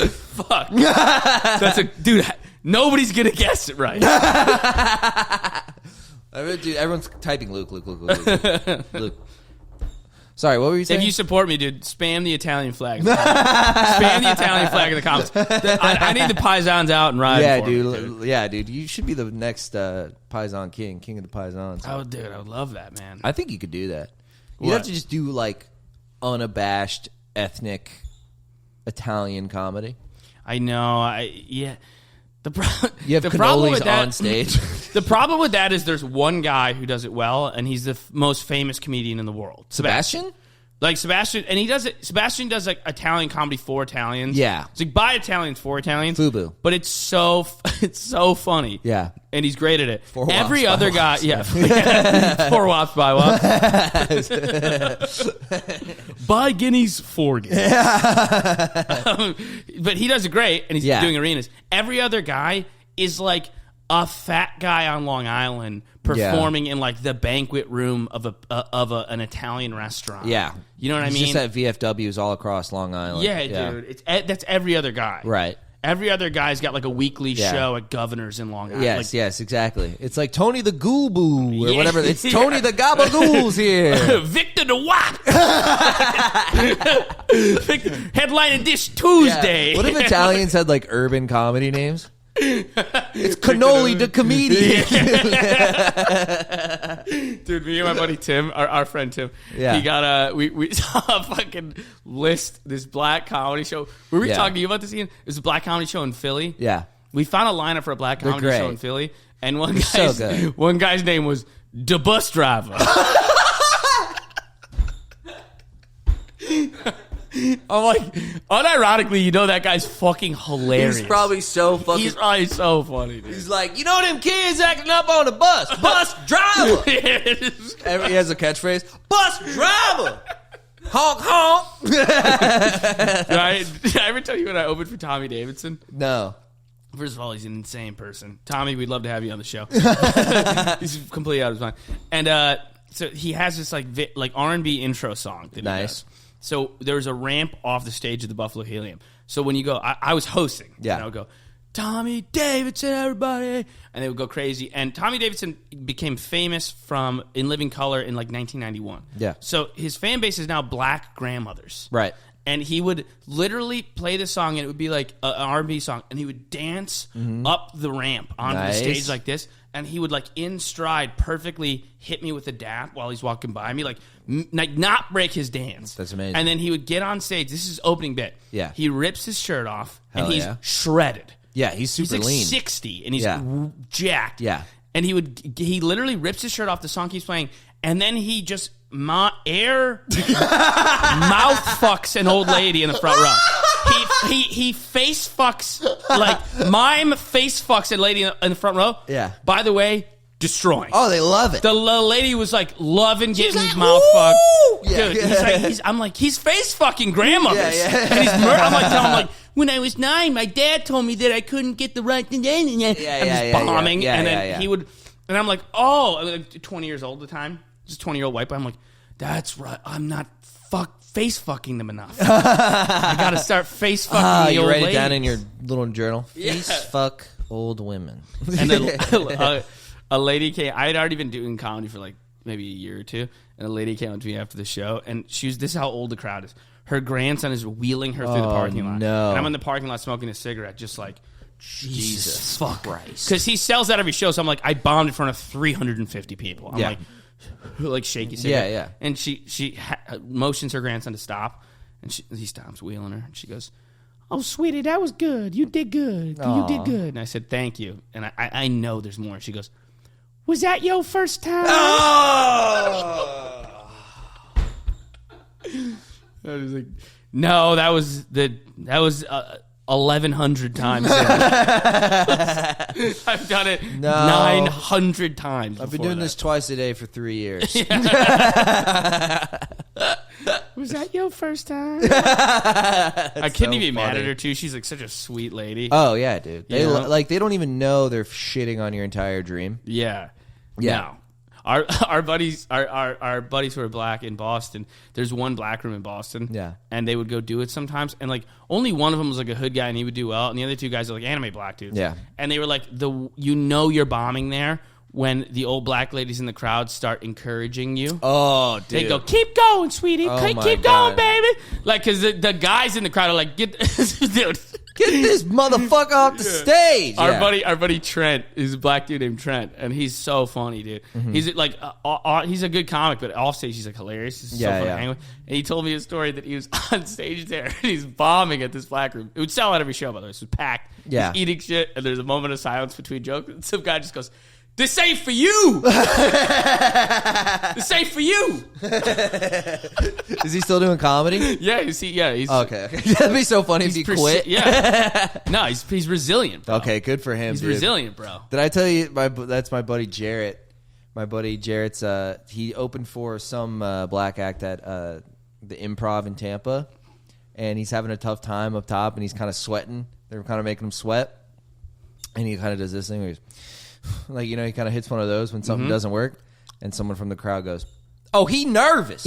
Fuck. That's a dude. Nobody's gonna guess it right. Dude, everyone's typing Luke. Luke. Sorry, what were you saying? If you support me, dude, spam the Italian flag. Spam the Italian flag in the comments. I need the Paisans out and ride. yeah, for dude. me, dude. Yeah, dude. You should be the next Paisan king of the Paisans. Oh, dude, I would love that, man. I think you could do that. You'd What? have to just do like unabashed ethnic Italian comedy. I know. Yeah. You have the problem cannolis with that, on stage. The problem with that is there's one guy who does it well, and he's the most famous comedian in the world. Sebastian? Like Sebastian, and he does it. Sebastian does like Italian comedy for Italians. Yeah. It's like by Italians for Italians. Fubu. But it's so funny. Yeah. And he's great at it. For wops, Every by other guy, wops. yeah. 4 wops by wops. Buy guineas for guineas. But he does it great, and he's Yeah. doing arenas. Every other guy is like a fat guy on Long Island performing in like the banquet room of an Italian restaurant. Yeah. You know what I It's mean? just at VFWs all across Long Island. Yeah, dude. That's every other guy. Right. Every other guy's got like a weekly Yeah. show at Governor's in Long Island. Yes, yes, exactly. It's like Tony the Gooboo or Yeah. whatever. It's Tony the Gabagool's here. Victor the Wop. Headlining this Tuesday. Yeah. What if Italians had like urban comedy names? It's Cannoli the comedian. Dude, me and my buddy Tim, our friend Tim, Yeah. he got we saw a fucking list, this black comedy show. We were Yeah. talking to you about this, Ian. It was a black comedy show in Philly. Yeah. We found a lineup for a black comedy great. show in Philly, and so good. one guy's name was the bus driver. I'm like, unironically, you know that guy's fucking hilarious. He's probably so fucking. He's probably so funny, dude. He's like, you know them kids acting up on the bus. Bus driver. He has a catchphrase. Bus driver. Honk honk. Did I ever tell you when I opened for Tommy Davidson? No. First of all, he's an insane person. Tommy, we'd love to have you on the show. He's completely out of his mind. And so he has this like R&B intro song that he Nice. does. So there was a ramp off the stage of the Buffalo Helium. So when you go, I was hosting. Yeah. And I would go, Tommy Davidson, everybody. And they would go crazy. And Tommy Davidson became famous in Living Color in like 1991. Yeah. So his fan base is now black grandmothers. Right. And he would literally play the song, and it would be like an R&B song, and he would dance up the ramp onto Nice. the stage like this, and he would like in stride perfectly hit me with a dap while he's walking by me, like not break his dance. That's amazing. And then he would get on stage. This is his opening bit. Yeah. He rips his shirt off, Hell and he's yeah. shredded. Yeah, he's super He's like lean. 60, and he's Yeah. jacked. Yeah. And he literally rips his shirt off. The song keeps playing, and then he just mouth fucks an old lady in the front row. He face fucks, like mime face fucks a lady in the front row. Yeah. By the way, destroying. Oh, they love it. The lady was like loving getting like, mouth fucked. Yeah, Dude, yeah. I'm like, he's face fucking grandmothers. Yeah, yeah. And he's I'm like telling him like, when I was 9, my dad told me that I couldn't get the right thing. I'm just bombing. yeah, and then yeah. he would, and I'm like, oh, I'm like 20 years old at the time. Just 20-year-old white boy. I'm like, that's right. I'm not face fucking them enough. I got to start face fucking the you old write it ladies. down in your little journal. Yeah. Face fuck old women. And then a lady came. I had already been doing comedy for like maybe a year or two, and a lady came up to me after the show, and this is how old the crowd is. Her grandson is wheeling her through the parking lot. no. And I'm in the parking lot smoking a cigarette, just like Jesus Christ. Because he sells out every show, so I'm like, I bombed in front of 350 people. I'm like shaky cigarette. Yeah. And she motions her grandson to stop, and he stops wheeling her, and she goes, "Oh, sweetie, that was good. You did good. You did good." And I said, "Thank you." And I know there's more. She goes, "Was that your first time?" Oh! I was like, "No, that was 1,100 times. I've done it 900 times. I've been doing this twice a day for 3 years. Was that your first time? I couldn't so even be mad funny. at her too. She's like such a sweet lady. Oh yeah, dude. They You know? they don't even know they're shitting on your entire dream. Yeah. Yeah. No. Our buddies who are black in Boston, there's one black room in Boston. Yeah. And they would go do it sometimes. And like only one of them was like a hood guy and he would do well. And the other two guys are like anime black dudes. Yeah. And they were like, you're bombing there when the old black ladies in the crowd start encouraging you. Oh, dude. They go, "Keep going, sweetie. Oh, Keep my going, God. baby." Like, because the guys in the crowd are like, "Get, dude." Get this motherfucker off the stage. Our Yeah. buddy Trent is a black dude named Trent, and he's so funny, dude. Mm-hmm. He's like, he's a good comic, but off stage he's like hilarious. He's so fun to hang with. And he told me a story that he was on stage there, and he's bombing at this black room. It would sell out every show, by the way. It was packed. Yeah. He's eating shit, and there's a moment of silence between jokes. And some guy just goes, "This ain't for you. This ain't for you." Is he still doing comedy? Yeah, he's Okay. That'd be so funny if he quit. Yeah. No, he's resilient, bro. Okay, good for him. He's dude. resilient, bro. Did I tell you that's my buddy Jarrett? My buddy Jarrett's he opened for some black act at the Improv in Tampa, and he's having a tough time up top, and he's kind of sweating. They're kind of making him sweat, and he kind of does this thing where he's like, he kind of hits one of those when something doesn't work, and someone from the crowd goes, "Oh, he nervous."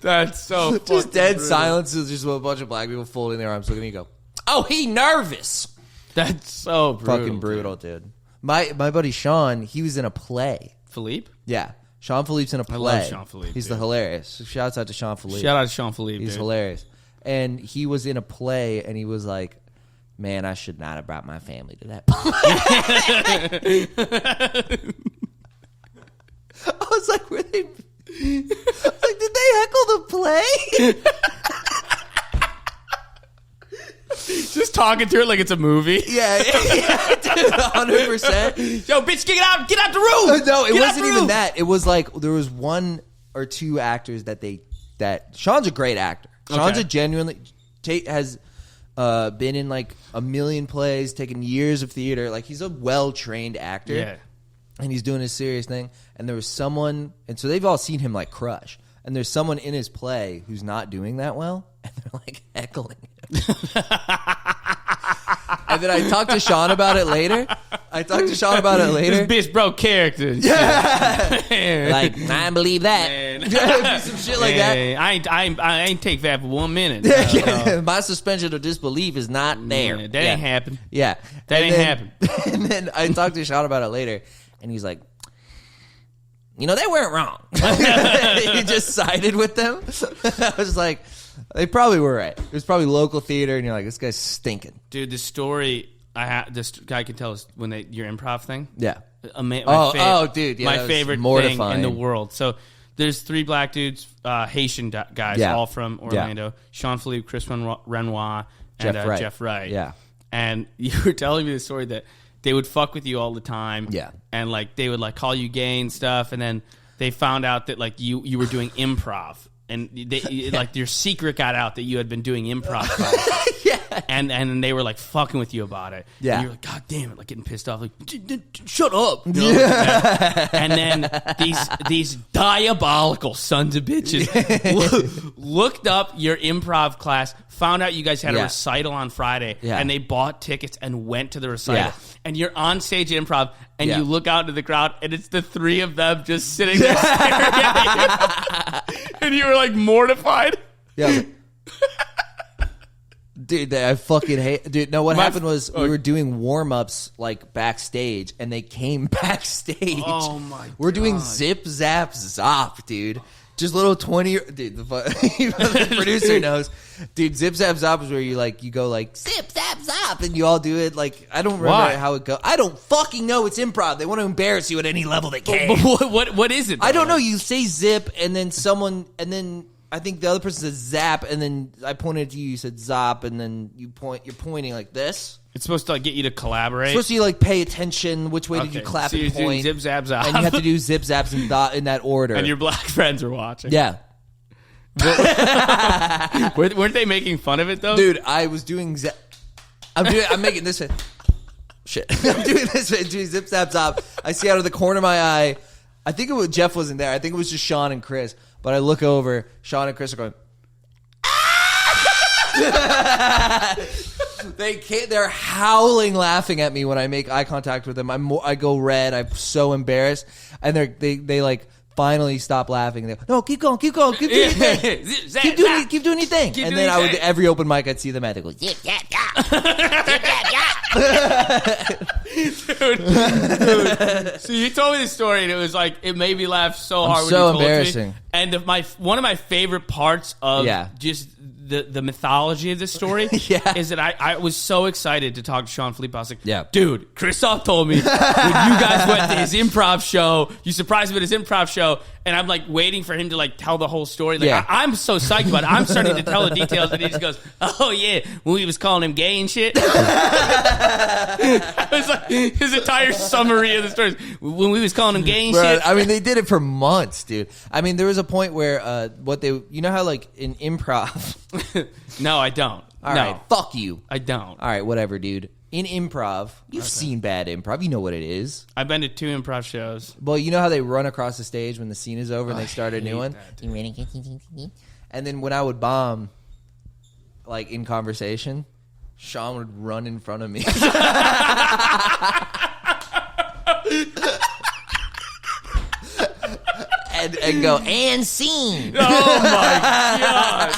That's so Just dead silence is just a bunch of black people folding their arms, looking at me, go, "Oh, he nervous." That's so brutal. Fucking brutal, dude. My buddy Sean, he was in a play. Philippe? Yeah, Sean Philippe's in a play. love Sean Philippe, He's dude. hilarious. Shouts out to Sean Philippe. Shout out to Sean Philippe. He's dude. hilarious. And he was in a play, and he was like, "Man, I should not have brought my family to that play." I was like, "Were they?" I was like, "Did they heckle the play?" Just talking through it like it's a movie. Yeah, 100%. Yo, bitch, get out the room. No, it Get out wasn't the even room. that. It was like there was one or two actors that Sean's a great actor. Sean's Okay. a genuinely has been in like a million plays, taken years of theater. Like he's a well-trained actor. Yeah. And he's doing his serious thing. And there was someone, and so they've all seen him like crush. And there's someone in his play who's not doing that well, and they're like heckling him. And then I talked to Sean about it later. This bitch broke character. Yeah. Like, I don't believe that. Some shit like that. I ain't take that for 1 minute. My suspension of disbelief is not there. That ain't happened. Yeah. That And ain't then- happened. And then I talked to Sean about it later, and he's like, they weren't wrong. He just sided with them. I was like, they probably were right. It was probably local theater, and you're like, this guy's stinking. Dude, the story this guy can tell us when your improv thing. Yeah. My dude, yeah, my that was favorite mortifying. thing in the world. So there's 3 black dudes, Haitian guys, Yeah. all from Orlando. Sean Philippe, Chris Renoir, and Jeff Wright. Jeff Wright. Yeah. And you were telling me the story that they would fuck with you all the time. Yeah. And like they would like call you gay and stuff, and then they found out that like you were doing improv. And they like your secret got out that you had been doing improv classes. Yeah. And they were like fucking with you about it. Yeah. And you're like, God damn it, like getting pissed off, like shut up. You know, like that. And then these diabolical sons of bitches looked up your improv class, found out you guys had a Yeah. recital on Friday, Yeah. and they bought tickets and went to the recital. Yeah. And you're on stage at improv, and Yeah. you look out into the crowd, and it's the 3 of them just sitting there staring at you. And you were like mortified. Yeah. Dude, I fucking hate. Dude, no. What happened was we were doing warm ups like backstage, and they came backstage. Oh, my We're doing God. zip zap zop, dude. Just little 20 dude, the producer knows. Dude, Zip Zap Zop is where you go like zip zap zop and you all do it like I don't remember Why? how it goes. I don't fucking know. It's improv. They want to embarrass you at any level they can. But what is it? I don't though? know. You say zip and then then I think the other person says zap and then I pointed to you. You said zop and then you're pointing like this. It's supposed to like, get you to collaborate. It's supposed to like pay attention. Which way did you clap so and you're doing point? zip zap zop, And you have to do zip zaps in that order. and your black friends are watching. Yeah. Weren't they making fun of it though? Dude, I was doing I'm making this shit. I'm doing this doing zip zap zop. I see out of the corner of my eye. I think Jeff wasn't there. I think it was just Sean and Chris. But I look over, Sean and Chris are going they're howling laughing at me when I make eye contact with them. I go red. I'm so embarrassed. And they like finally stop laughing. They go, no, keep going, keep doing your thing. Keep doing your thing. And then I would every open mic I'd see them at. They go, Zip, zap, zap. Zip, zap, zap. Dude. So you told me this story, and it was like it made me laugh so hard. so when you told embarrassing. me. And one of my favorite parts of just the mythology of this story is that I was so excited to talk to Sean Felipe. I was like, dude, Christoph told me when you guys went to his improv show, you surprised him at his improv show, and I'm like waiting for him to like tell the whole story. Like I'm so psyched about it. I'm starting to tell the details, and he just goes, "Oh yeah," when we was calling him gay and shit. It was like his entire summary of the stories when we was calling him gay and shit. I mean, they did it for months, dude. I mean, there was a point where you know how like in improv. No, I don't. All right, fuck you. I don't. All right, whatever, dude. In improv, you've seen bad improv. You know what it is. I've been to 2 improv shows. Well, you know how they run across the stage when the scene is over and they start a new one? You ready? And then when I would bomb, like in conversation, Sean would run in front of me. and go, And scene. Oh my god!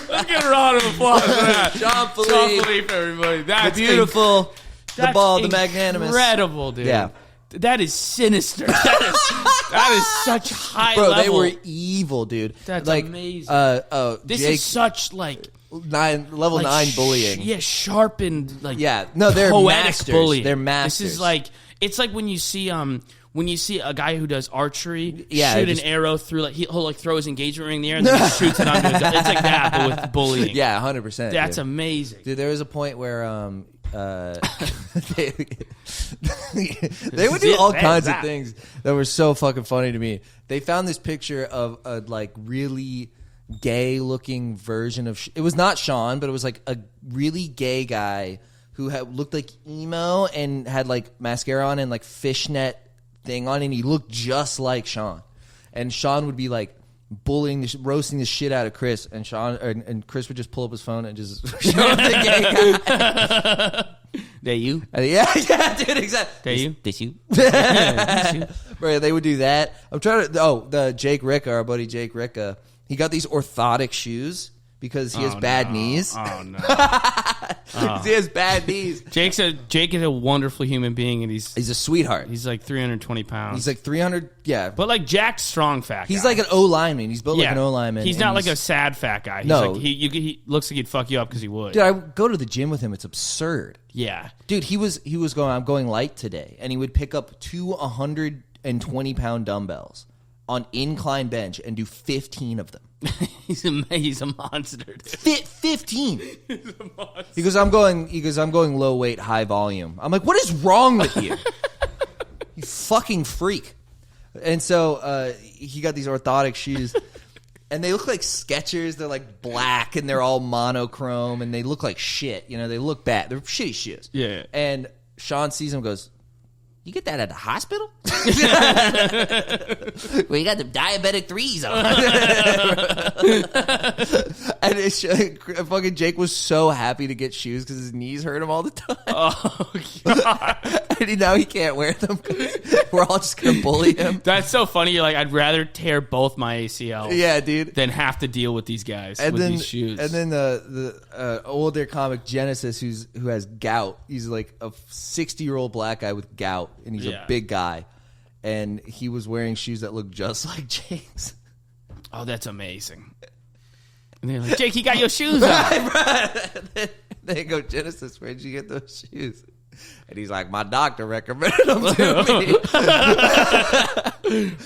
Let's get a round of applause for that. Sean Felipe. Sean Felipe, everybody. That's the beautiful, the ball, the magnanimous. Incredible, dude. Yeah. That is sinister. That is such high Bro, level. they were evil, dude. That's like, amazing. This Jake, is such like level like 9 bullying. Yeah, sharpened like no, they're poetic masters. bullying. They're masters. This is like it's like when you see a guy who does archery shoot an arrow through like he'll like throw his engagement ring in the air and then he shoots it onto a gun. It's like that, but with bullying. Yeah, 100%. That's dude. amazing. Dude, there was a point where they would do all kinds of things that were so fucking funny to me. They found this picture of a like really gay looking version of it was not Sean, but it was like a really gay guy who looked like emo and had like mascara on and like fishnet thing on, and he looked just like Sean. And Sean would be like bullying, roasting the shit out of Chris, and and Chris would just pull up his phone and just show him the gay guy. That you? Yeah, dude, exactly. That you? Bro, they would do that. I'm trying to. The Jake Ricka, our buddy Jake Ricka, he got these orthotic shoes because he has bad knees. Oh no. He has bad knees. Jake is a wonderful human being, and he's a sweetheart. He's like 320 pounds. He's like 300. Yeah, but like Jack's strong fat. He's guy. like an O lineman. He's built like an O lineman. He's not like a sad fat guy. He's No. like, he looks like he'd fuck you up because he would. Dude, I would go to the gym with him. It's absurd. Yeah, dude, he was going. I'm going light today, and he would pick up 2 120-pound dumbbells on incline bench and do 15 of them. he's a monster. Dude. 15. He's a monster. He goes, I'm going low weight, high volume. I'm like, what is wrong with you? You fucking freak. And so he got these orthotic shoes, and they look like Skechers. They're like black, and they're all monochrome, and they look like shit. You know, they look bad. They're shitty shoes. Yeah. And Sean sees them and goes, you get that at the hospital? Well, you got the diabetic 3s on. And fucking Jake was so happy to get shoes because his knees hurt him all the time. Oh god! And now he can't wear them. We're all just gonna bully him. That's so funny. You're like, I'd rather tear both my ACLs. Yeah, dude. Than have to deal with these guys And with then, these shoes. And then the older comic Genesis, who has gout. He's like a 60-year-old black guy with gout, and he's a big guy. and he was wearing shoes that looked just like Jake's. Oh, that's amazing. And they're like, Jake, you got your shoes on. They go, Genesis, where'd you get those shoes? And he's like, my doctor recommended them to me.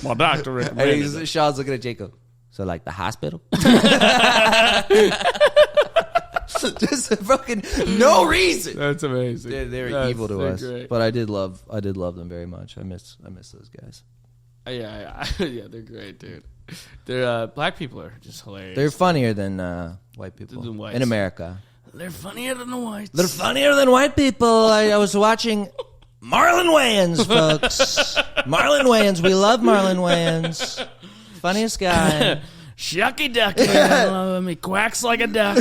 My doctor recommended them. And Sean's looking at Jacob. So, like, the hospital? Just fucking no reason. That's amazing. They're evil to us. Great. But I did love them very much. I miss those guys. Yeah, they're great, dude. They're black people are just hilarious. They're funnier than white people Than whites. in America. They're funnier than the whites. They're funnier than white people. I was watching Marlon Wayans, folks. Marlon Wayans. We love Marlon Wayans. Funniest guy. Shucky ducky. He quacks like a duck.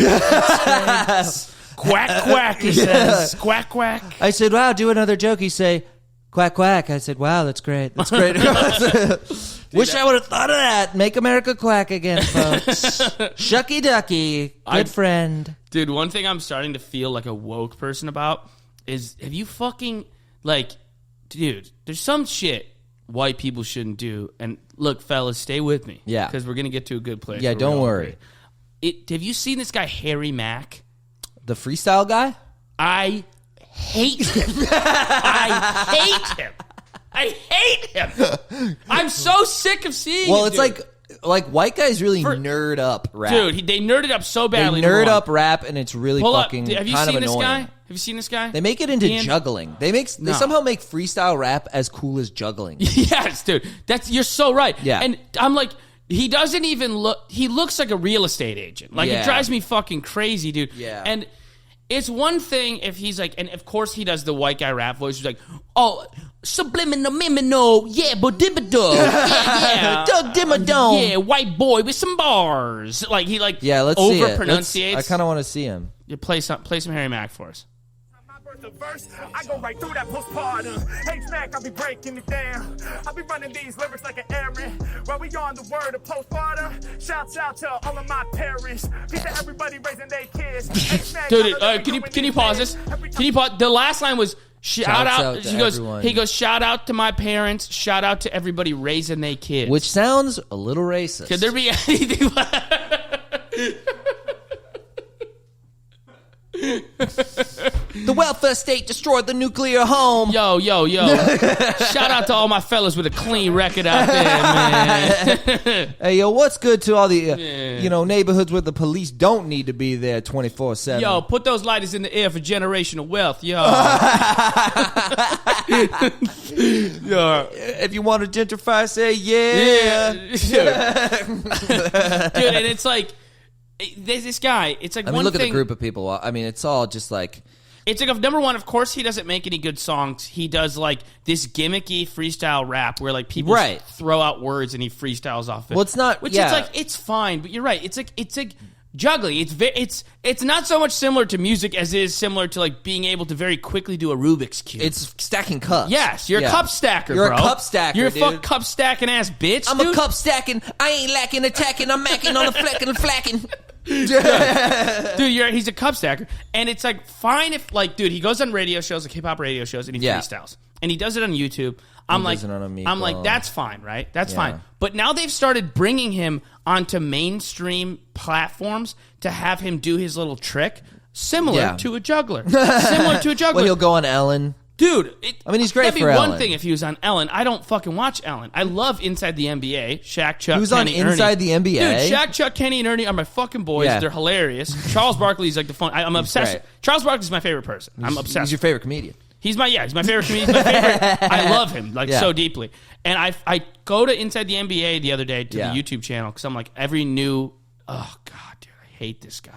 Quack, quack, he says. Quack, quack. I said, wow, do another joke. He say, quack, quack. I said, wow, that's great. That's great. Wish I would have thought of that. Make America quack again, folks. Shucky ducky. Good friend. Dude, one thing I'm starting to feel like a woke person about is, have you fucking, like, dude, there's some shit white people shouldn't do. And look, fellas, stay with me. Yeah. Because we're going to get to a good place. Yeah, where we don't all worry. agree. Have you seen this guy, Harry Mack? The freestyle guy? I hate him. I hate him. I'm so sick of seeing Well, it, it's dude. like white guys really nerd up rap. Dude, they nerded up so They badly. nerd up rap, and it's really Pull up. fucking Have you kind of seen this annoying. guy? Have you seen this guy? They make it into Ian? juggling. They No. somehow make freestyle rap as cool as juggling. Yes, dude. You're so right. Yeah. And I'm like, he doesn't even look. He looks like a real estate agent. Like, Yeah. it drives me fucking crazy, dude. Yeah. And it's one thing if he's like, and of course he does the white guy rap voice. He's like, oh, subliminal, mimino, yeah, bodibado, yeah, Doug Dimmadome. yeah, white boy with some bars. Like he Yeah, let's see it. over pronunciates. I kind of want to see him. You play some Harry Mack for us. The verse, I go right through that postpartum. Hey, Smack, I'll be breaking it down. I'll be running these lyrics like an errand. While we on the word of postpartum, shouts out to all of my parents. Peace to everybody raising their kids. Hey, Smack, Dude, I'm can you pause this? Can you pause? The last line was shout Shouts out. out to He goes, everyone. shout out to my parents. Shout out to everybody raising their kids. Which sounds a little racist. Could there be anything? The welfare state destroyed the nuclear home. Yo. Shout out to all my fellas with a clean record out there, man. Hey, yo, what's good to all the neighborhoods where the police don't need to be there 24/7? Yo, put those lighters in the air for generational wealth, yo. Yo. If you want to gentrify, say yeah. Dude, and it's like, there's this guy. It's like I mean, one look thing. at the group of people. I mean, it's all just like. It's like, number one, of course, he doesn't make any good songs. He does like this gimmicky freestyle rap where like people Right. throw out words and he freestyles off it. Well, it's not- Which yeah. it's like, it's fine, but you're right. It's like juggling. It's not so much similar to music as it is similar to like being able to very quickly do a Rubik's cube. It's stacking cups. Yes, you're Yeah. a cup stacker, You're bro. a cup stacker, You're a dude. cup stacking ass bitch. I'm dude. a cup stacking. I ain't lacking attacking. I'm macking on the flecking and flacking. Dude, he's a cup stacker, and it's like fine if like, dude, he goes on radio shows, like hip hop radio shows, and he Yeah. freestyles, and he does it on YouTube. I'm does it on a I'm like, Meatball. that's fine, right? That's Yeah. fine. But now they've started bringing him onto mainstream platforms to have him do his little trick, similar Yeah. to a juggler, similar to a juggler. Well, he'll go on Ellen. Dude, I mean, he's great that'd for be one Ellen. thing if he was on Ellen. I don't fucking watch Ellen. I love Inside the NBA. Shaq, Chuck, Who's on Kenny, Ernie. Inside the NBA? Dude, Shaq, Chuck, Kenny, and Ernie are my fucking boys. Yeah. They're hilarious. Charles Barkley's like the fun. I'm obsessed. great. Charles Barkley's my favorite person. I'm obsessed. He's your favorite comedian. He's my favorite comedian. He's my favorite. I love him like Yeah. so deeply. And I go to Inside the NBA the other day to Yeah. the YouTube channel because I'm like every new. Oh God, dude, I hate this guy.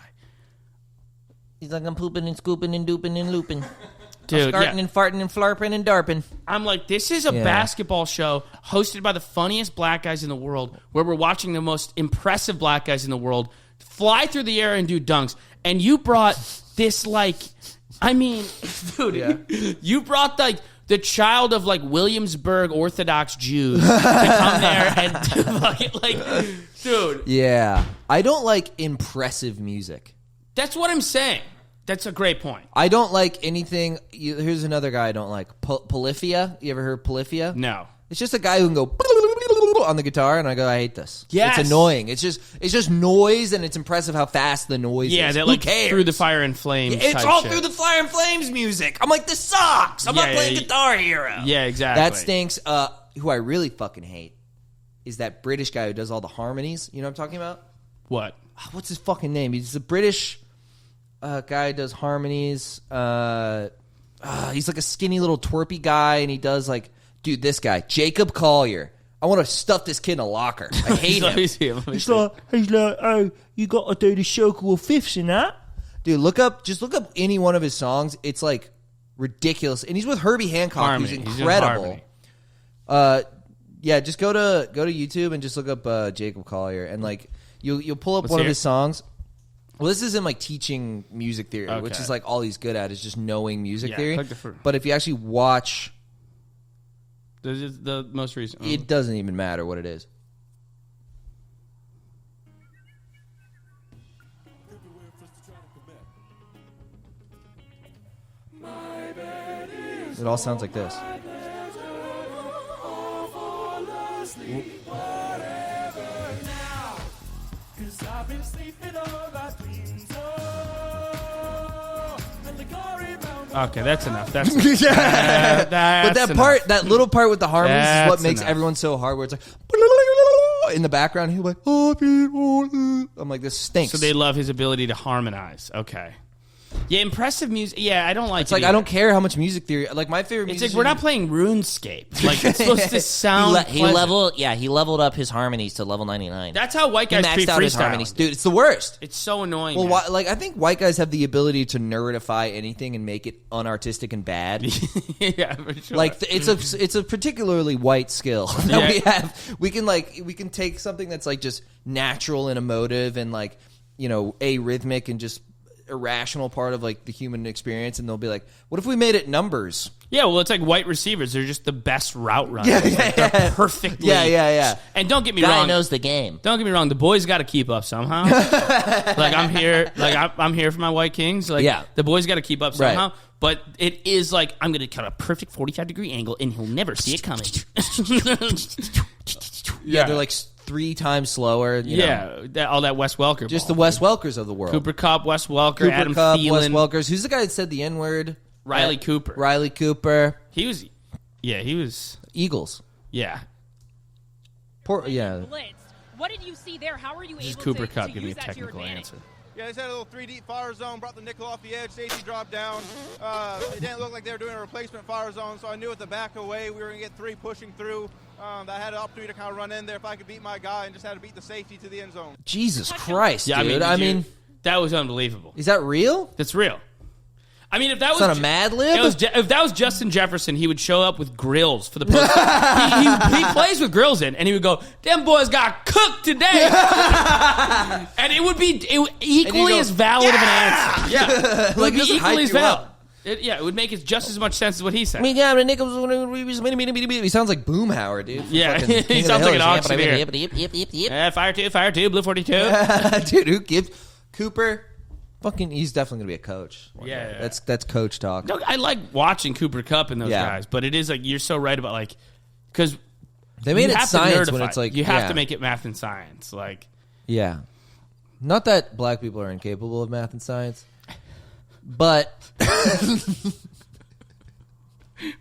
He's like, I'm pooping and scooping and duping and looping. Dude, Starting and farting and flarping and darping. I'm like, this is a Yeah. basketball show hosted by the funniest black guys in the world, where we're watching the most impressive black guys in the world fly through the air and do dunks. And you brought this, like, I mean, dude, you brought, like, the child of, like, Williamsburg Orthodox Jews to come there and to fucking, like, dude, Yeah. I don't like impressive music. that's what I'm saying. That's a great point. I don't like anything. Here's another guy I don't like. Polyphia. You ever heard Polyphia? No. It's just a guy who can go on the guitar, and I go, I hate this. Yes. It's annoying. It's just noise, and it's impressive how fast the noise Yeah, is. they're Who like cares? through the fire and flames. It's type all shit. through the Fire and Flames music. I'm like, this sucks. I'm Yeah, not playing yeah, Guitar Hero. Yeah, exactly. That stinks. Who I really fucking hate is that British guy who does all the harmonies. You know what I'm talking about? What? What's his fucking name? He's a British guy who does harmonies. He's like a skinny little twerpy guy, and he does like, dude, this guy, Jacob Collier. I want to stuff this kid in a locker. I hate him. Let me see. He's like, oh, you got to do the circle of fifths in that. Dude, look up any one of his songs. It's like ridiculous. And he's with Herbie Hancock, Harmony. who's He's in incredible. Harmony. Yeah, just go to YouTube and just look up Jacob Collier, and like you'll pull up Let's one of hear his it. songs. Well, this isn't like teaching music theory, which Okay. is like all he's good at is just knowing music Yeah, theory. click the fir- But if you actually watch, The most recent. it doesn't even matter what it is. It all sounds like this. Okay, that's enough. That's But that enough. part, that little part with the harmonies is what That's makes enough. everyone so hard. Where it's like in the background, he's like, I'm like, this stinks. So they love his ability to harmonize. Okay. Yeah, impressive music. Yeah, I don't like It's like, I don't care how much music theory. Like, my favorite It's music. like we're not playing RuneScape. Like it's supposed to sound. He pleasant. leveled up his harmonies to level 99. That's how white He guys maxed treat out his harmonies. freestyle. Dude, it's the worst. It's so annoying. Well, man. why, like, I think white guys have the ability to nerdify anything and make it unartistic and bad. Yeah, for sure. Like, it's a particularly white skill that Yeah. we have. We can take something that's like just natural and emotive and like, you know, arrhythmic and just irrational part of like the human experience, and they'll be like, what if we made it numbers? Yeah, well, it's like white receivers. They're just the best route runners. Like, they're perfectly. Yeah. And don't get me Guy wrong. knows the game. Don't get me wrong. The boys got to keep up somehow. Like I'm here. Like I'm here for my White Kings. Like Yeah. the boys got to keep up somehow. Right. But it is like I'm going to cut a perfect 45-degree angle, and he'll never see it coming. Yeah, they're like 3 times slower. You know. All that Wes Welker. Just ball. the Wes Welkers of the world. Cooper Kupp, Wes Welker, Cooper Adam Kupp, Thielen, Wes Welkers. Who's the guy that said the N-word? Riley Cooper. Riley Cooper. He was. Yeah, he was. Eagles. Yeah. Yeah. Blitzed. What did you see there? How are you This is able Cooper to, Kupp. to Give me a use that to your technical advantage? answer. Yeah, they just had a little 3-deep fire zone, brought the nickel off the edge, safety dropped down. It didn't look like they were doing a replacement fire zone, so I knew with the back away we were going to get 3 pushing through. I had an opportunity to kind of run in there if I could beat my guy and just had to beat the safety to the end zone. Jesus Christ, Yeah, dude. I mean, that was unbelievable. is that real? That's real. I mean, if that It's was not a Mad Lib? if that was Justin Jefferson, he would show up with grills for the post. he plays with grills in, and he would go, "Them boys got cooked today," and it would be equally go, as valid of an answer. Yeah, it would Like, be doesn't equally hype as you valid. up. It would make just as much sense as what he said. He sounds like Boomhauer, dude. Yeah, Fucking he King of sounds the like an Hill. auctioneer. Yep. Fire two, blue 42. Dude, who gives Cooper? Fucking, he's definitely gonna be a coach. one Yeah, day. yeah. That's coach talk. No, I like watching Cooper Kupp and those Yeah. guys, but it is like you're so right about like because They made you it have to science when nerdify it's like you have yeah. to make it math and science. Like Yeah, not that black people are incapable of math and science, but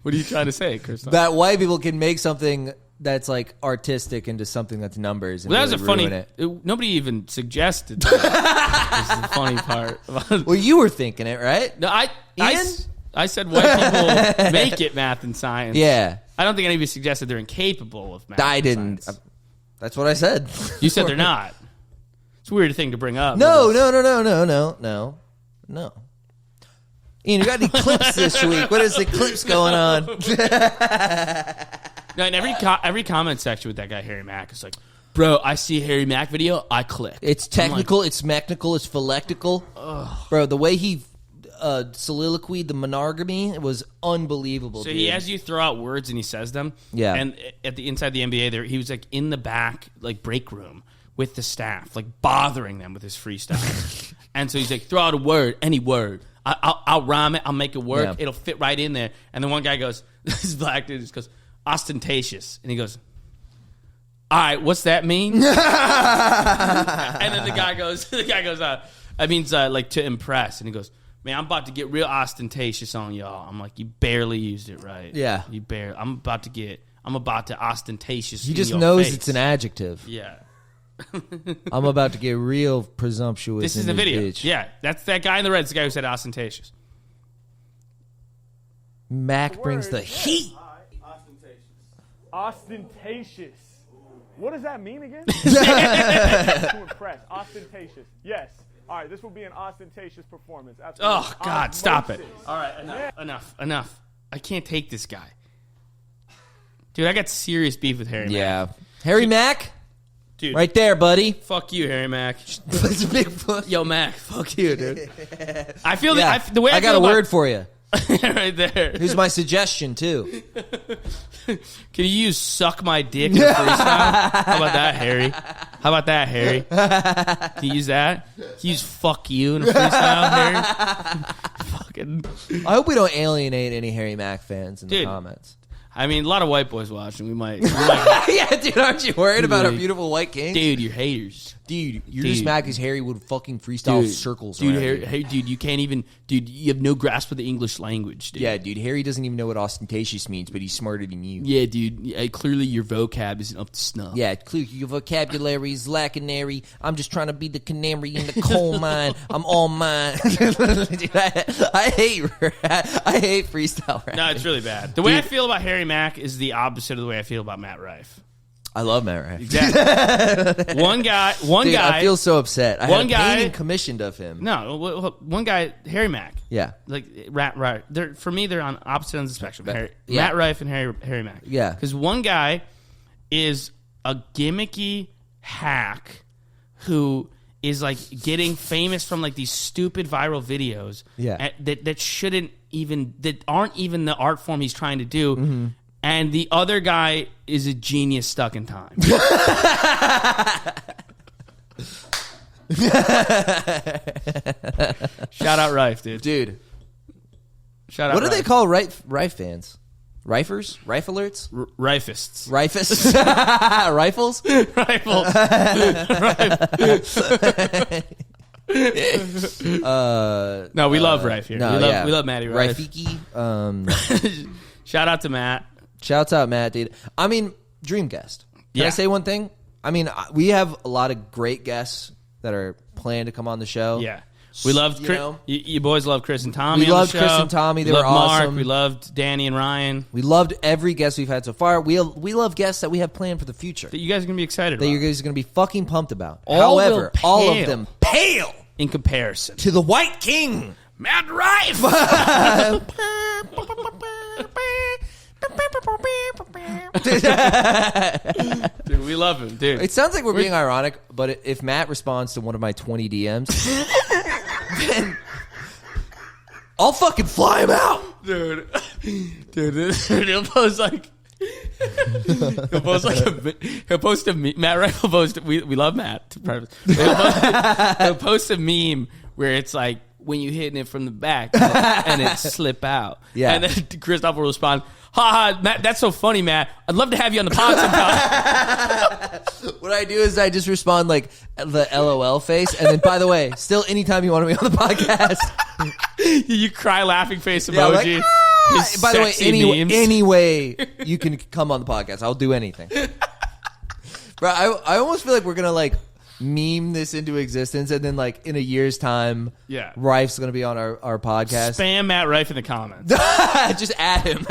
what are you trying to say, Christoph? that white people can make something that's like artistic into something that's numbers. And Well, that was really a ruin funny. it. Nobody even suggested that. This is the funny part. Well, you were thinking it, right? No, I Ian? said white people make it math and science. Yeah, I don't think any of you suggested they're incapable of math. I and didn't. science. That's what I said. You said they're not. It's a weird thing to bring up. No. Ian, you got any clips this week? What is the clips going on? No, in every comment section with that guy Harry Mack is like, bro, I see a Harry Mack video, I click. It's technical, it's mechanical, it's phalectical. Bro, the way he soliloquied the monogamy, it was unbelievable. So dude. he has you throw out words and he says them. Yeah. And at the inside the NBA, there he was like in the back, like break room with the staff, like bothering them with his freestyle. And so he's like, throw out a word, any word. I'll rhyme it. I'll make it work. Yeah. It'll fit right in there. And then one guy goes, this black dude just goes, ostentatious. And he goes, all right, what's that mean? And then the guy goes, that means like to impress. And he goes, man, I'm about to get real ostentatious on y'all. I'm like, you barely used it right. Yeah. I'm about to ostentatious. He in just your knows face. it's an adjective. Yeah. I'm about to get real presumptuous. This is in the video. Bitch. Yeah, that's that guy in the red. It's the guy who said ostentatious. Mac brings the heat. Ostentatious. What does that mean again? To impress. Ostentatious. Yes. All right, this will be an ostentatious performance. Absolutely. Oh, God, stop it. Osmosis. All right, enough. I can't take this guy. Dude, I got serious beef with Harry Mack. Yeah. Harry Mack? Dude, Right there, buddy. fuck you, Harry Mack. That's a big fuck. Yo, Mac, fuck you, dude. I feel Yeah. the way I got feel a word for you. right there. Here's my suggestion, too. Can you use "suck my dick" in a freestyle? How about that, Harry? How about that, Harry? Can you use that? Can you use "fuck you" in a freestyle, Harry? Fucking. I hope we don't alienate any Harry Mack fans in the Dude. comments. I mean, a lot of white boys watching. We might Yeah, dude, aren't you worried about our Dude. beautiful white king? dude, you're haters. Dude, you're Dude. just mad because Harry would fucking freestyle circles Dude, around Harry, you. hey, dude, you can't even. Dude, you have no grasp of the English language, dude. Yeah, dude, Harry doesn't even know what ostentatious means, but he's smarter than you. Yeah, dude. Yeah, clearly, your vocab isn't up to snuff. Yeah, clearly your vocabulary is lacunary. I'm just trying to be the canary in the coal mine. I'm all mine. Dude, I hate freestyle rap. No, it's really bad. The way I feel about Harry Mack is the opposite of the way I feel about Matt Rife. I love Matt Rife. Exactly. one guy. Dude, I feel so upset. I one had a guy- painting commissioned of him. No, one guy, Harry Mack. Yeah. Like Right. They're for me. They're on opposite ends of the spectrum. Yeah. Matt Rife and Harry Mack. Yeah. Because one guy is a gimmicky hack who is like getting famous from like these stupid viral videos. Yeah. that aren't even the art form he's trying to do. Mm-hmm. And the other guy is a genius stuck in time. Shout out Rife, dude. Dude, Shout out what do Rife. they call Rife fans? Rifers? Rife alerts? Rifists. Rifists? Rifles? No, we love Rife here. No, we love Matty Rife. Rifiki. Shout out to Matt. Shouts out, Matt, dude. I mean, dream guest. Can I Yeah. say one thing? I mean, we have a lot of great guests that are planned to come on the show. Yeah. We loved You Chris. know? You boys love Chris and Tommy. We on loved the show. Chris and Tommy. They We loved were Mark. awesome. We loved Danny and Ryan. We loved every guest we've had so far. We love guests that we have planned for the future That you guys are gonna be excited that you about. guys are going to be fucking pumped about. All However, will all pale. of them pale In comparison, to the White King. Matt Rife. Dude, we love him, dude. It sounds like we're being ironic, but if Matt responds to one of my 20 DMs, then I'll fucking fly him out. Dude, he'll post like he'll post a meme. Matt Rife will post. We love Matt. He'll post a meme where it's like when you hitting it from the back and it slip out. Yeah. And then Christoph will respond, "Ha ha, Matt, that's so funny, Matt. I'd love to have you on the pod sometime." What I do is I just respond like the LOL face, and then by the way, still anytime you want to be on the podcast. You cry laughing face Yeah, I'm like, emoji. "Ah!" His By the way, sexy memes. any way you can come on the podcast, I'll do anything. Bro, I almost feel like we're gonna like meme this into existence, and then like in a year's time, Yeah. Rife's gonna be on our podcast. Spam Matt Rife in the comments. Just add him.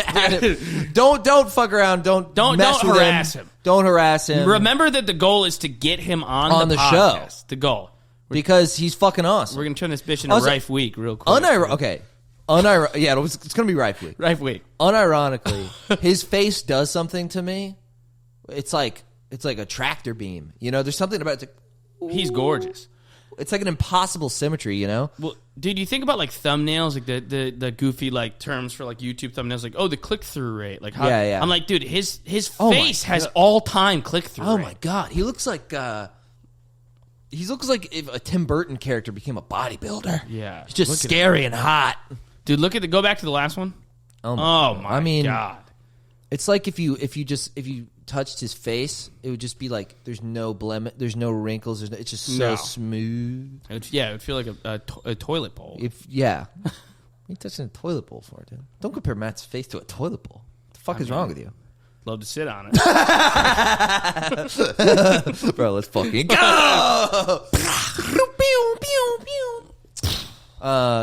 Don't fuck around. Don't mess with harass him. Don't harass him. Remember that the goal is to get him on the show. podcast. The goal. because he's fucking awesome. We're gonna turn this bitch into Also, Rife Week real quick. Yeah, it's gonna be Rife Week. Rife Week. Unironically, his face does something to me. It's like a tractor beam. You know, there's something about it. He's gorgeous. It's like an impossible symmetry. You know. Well, dude, you think about like thumbnails, like the goofy like terms for like YouTube thumbnails, like the click through rate, like how, Yeah. I'm like, dude, his Oh my face has God. all time click through. Oh rate. my god, he looks like if a Tim Burton character became a bodybuilder. Yeah. He's just Look at scary and hot. Dude, go back to the last one. Oh Oh my I mean, god. It's like if you touched his face, it would just be like there's no blemish, there's no wrinkles, it's just so smooth. It would feel like a toilet bowl. What are you touching a toilet bowl for, dude? Don't compare Matt's face to a toilet bowl. What the fuck is wrong with you? Love to sit on it. Bro, let's fucking go!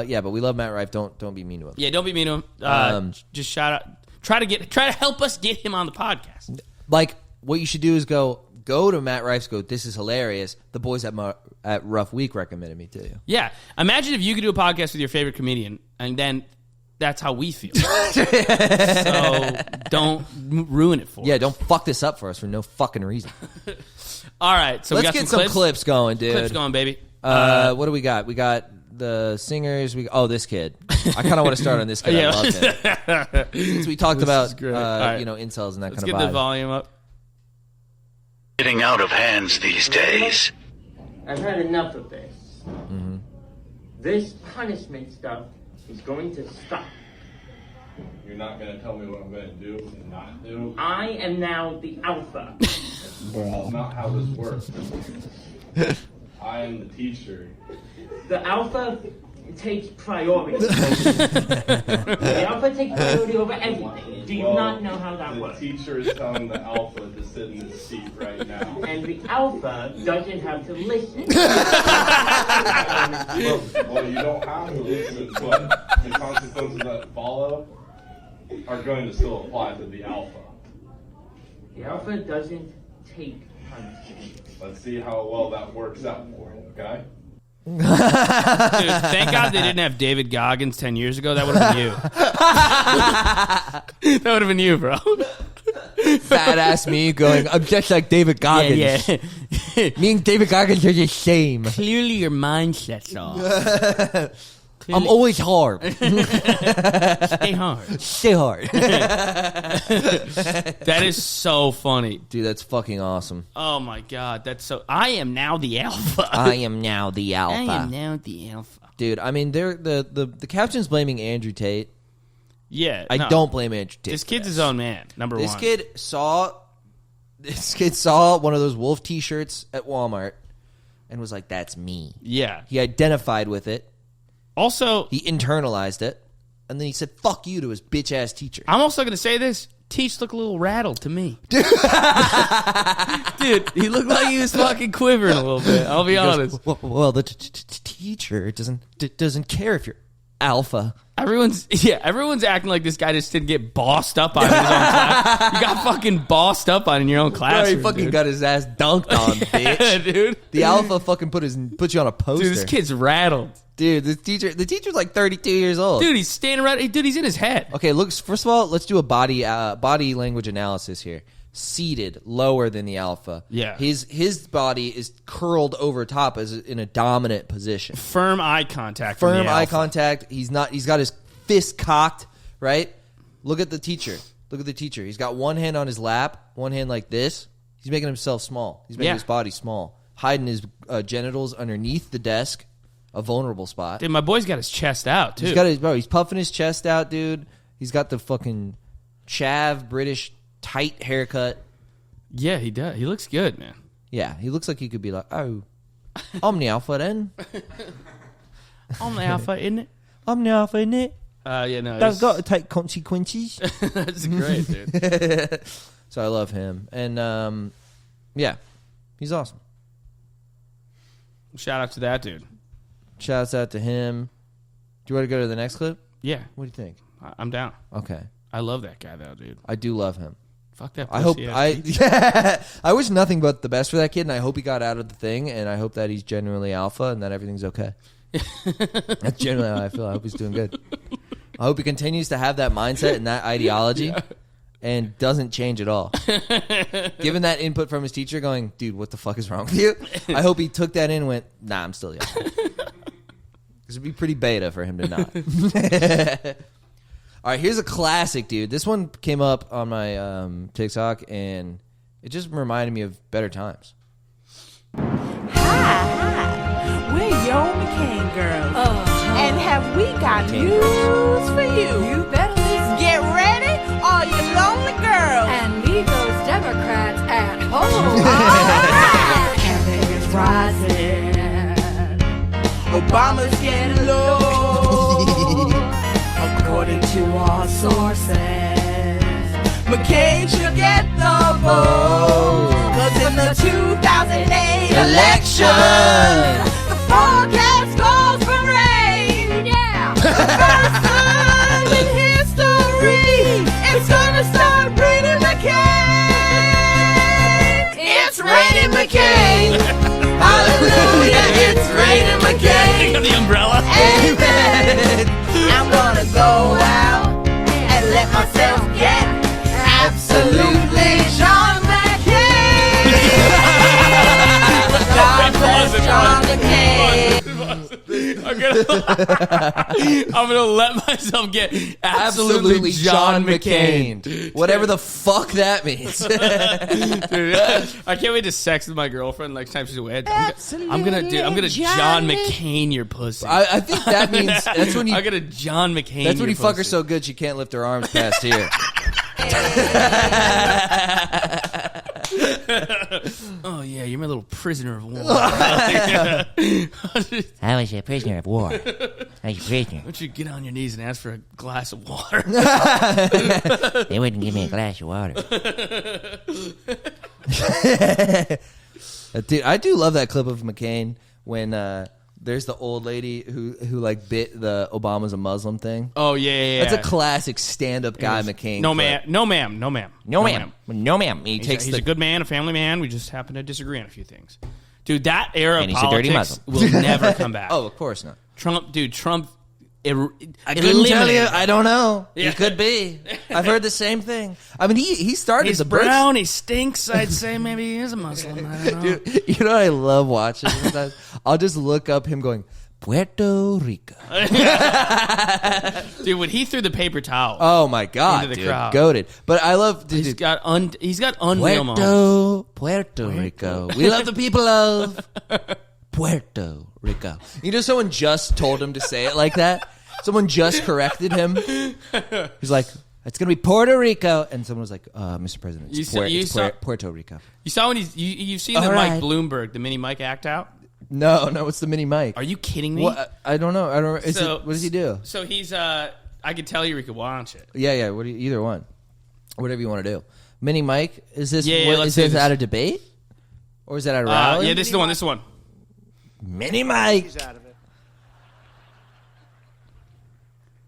Yeah, but we love Matt Rife. Don't be mean to him. Yeah, don't be mean to him. Just shout out. Try to help us get him on the podcast. Like, what you should do is go to Matt Rife's, go, this is hilarious. The boys at Rough Week recommended me to you. Yeah. Imagine if you could do a podcast with your favorite comedian, and then that's how we feel. So don't ruin it for us. Yeah, don't fuck this up for us for no fucking reason. All right, so Let's we got get some clips going, dude. Clips going, baby. What do we got? We got the singers. This kid. I kind of want to start on this kid. Yeah. I love him. Since we talked about great. All right. incels and that Let's kind of get vibe. the volume up. Getting out of hands these days. I've had enough of this. This punishment stuff is going to stop. You're not going to tell me what I'm going to do and not do? I am now the alpha. That's not how this works. I am the teacher. The alpha takes priority. The alpha takes priority over everything. Do you not know how that works? The teacher is telling the alpha to sit in his seat right now. And the alpha doesn't have to listen. Well, you don't have to listen, but the consequences that follow are going to still apply to the alpha. The alpha doesn't take punishment. Let's see how well that works out for him, okay? Dude, thank God they didn't have David Goggins 10 years ago. That would have been you. That would have been you, bro. Fat ass me going, I'm just like David Goggins. Yeah. Me and David Goggins are the same. Clearly your mindset's off. I'm always hard. Stay hard. Stay hard. That is so funny. Dude, that's fucking awesome. Oh my God. That's so. I am now the alpha. I am now the alpha. I am now the alpha. Dude, I mean, the caption's blaming Andrew Tate. Yeah. I don't blame Andrew Tate. This kid's his own man, number one. This kid saw one of those wolf t-shirts at Walmart and was like, that's me. Yeah. He identified with it. Also, He internalized it. And then he said, fuck you to his bitch-ass teacher. I'm also going to say this. Teach looked a little rattled to me. Dude, he looked like he was fucking quivering a little bit. I'll be honest. Well, the teacher doesn't care if you're alpha. Everyone's acting like this guy just didn't get bossed up on in his own class. You got fucking bossed up on in your own class. He fucking got his ass dunked on, bitch. Dude. The alpha fucking put you on a poster. Dude, this kid's rattled. Dude, the teacher's like 32 years old. Dude, he's standing around. Dude, he's in his head. Okay, look. First of all, let's do a body language analysis here. Seated lower than the alpha. Yeah. His body is curled over top as in a dominant position. Firm eye contact. from Firm the eye alpha. contact. He's got his fist cocked, right? Look at the teacher. He's got one hand on his lap, one hand like this. He's making himself small. He's making his body small. Hiding his genitals underneath the desk, a vulnerable spot. Dude, my boy's got his chest out, too. He's puffing his chest out, dude. He's got the fucking chav British tight haircut. Yeah, he does. He looks good, man. Yeah, he looks like he could be like, oh, I'm the alpha then. I'm the alpha, isn't it? I'm the alpha, innit? Yeah, no. Don't got to take consequences. That's great, dude. So I love him. And, yeah, he's awesome. Shout out to that dude. Shouts out to him. Do you want to go to the next clip? Yeah, What do you think? I'm down. Okay. I love that guy, though, dude. I do love him. Fuck that I hope pussy-ass I wish nothing but the best for that kid, and I hope he got out of the thing, and I hope that he's genuinely alpha and that everything's okay. That's generally how I feel. I hope he's doing good. I hope he continues to have that mindset and that ideology and doesn't change at all. Given that input from his teacher going, dude, what the fuck is wrong with you? I hope he took that in and went, nah, I'm still young. Because it'd be pretty beta for him to not. All right, here's a classic, dude. This one came up on my TikTok, and it just reminded me of better times. Hi, we're Yo McCain girls. And have we got news for you? You better listen. Get ready, all you lonely girls. Obama's getting low. According to all sources, McCain should get the vote. Cause in the 2008 election, the forecast calls for rain. Yeah. The first time in history, it's gonna start raining McCain. It's raining McCain. Hallelujah, it's raining McCain. The umbrella. Amen. I'm gonna go out and let myself get absolutely John McCain. John McCain. I'm gonna let myself get absolutely John McCain. Whatever the fuck that means. Dude, I can't wait to sex with my girlfriend next time she's away. I'm gonna John McCain your pussy. I think that means that's when you. I gotta John McCain. That's when your you fuck her pussy. so good she can't lift her arms past here. Oh yeah, you're my little prisoner of war. I was a prisoner of war. I was a prisoner. Why don't you get on your knees and ask for a glass of water? They wouldn't give me a glass of water. Dude, I do love that clip of McCain when there's the old lady who like bit the Obama's a Muslim thing. Oh yeah. That's a classic stand-up guy McCain. No clip. ma'am, no ma'am, no ma'am, No, ma'am. No, ma'am. He's a good man, a family man. We just happen to disagree on a few things. Dude, that era And of he's a dirty politics Muslim. will never come back. Oh, of course not. Trump. I couldn't tell you. I don't know. Yeah. He could be. I've heard the same thing. I mean, he started He's the Brits. brown. He stinks. I'd say maybe he is a Muslim. I don't know. Dude, you know what I love watching sometimes? I'll just look up him going, Puerto Rico. Dude, when he threw the paper towel, Oh my God, Into the dude. crowd. Goated. But I love, dude, he's got unreal moments. Puerto Rico. We love the people of Puerto Rico. You know, someone just told him to say it like that. Someone just corrected him. He's like, it's going to be Puerto Rico. And someone was like, Mr. President, it's Puerto Rico. You saw when you've seen the All Mike right. Bloomberg, the mini Mike act out? No, it's the mini mic. Are you kidding me? What? I don't know. What does he do? So he's I could tell you we could watch it. Yeah. What do you, either one, whatever you want to do. Mini Mike, is this? Yeah, what, let's is do this this. at a debate, or is that at a rally? Yeah, this is the one. This is the one. Mini Mike. Out of it.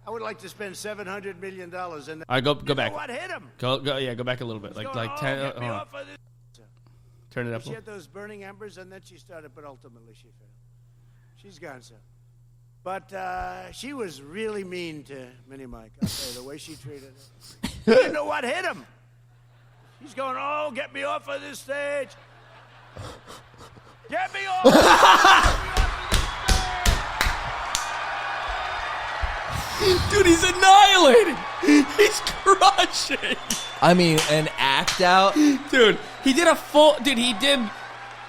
I would like to spend $700 million. And I go back. What hit him? Go back a little bit. Like 10. Get me hold on. off of this. Turn it up. a She little. had those burning embers, and then she started, but ultimately she failed. She's gone, sir. But she was really mean to Mini Mike. I'll tell you, the way she treated her. You didn't know what hit him. He's going, oh, get me off of this stage. Get me off. Dude, he's annihilating. He's crushing. I mean, an act out. Dude, he did a full. Dude, he did.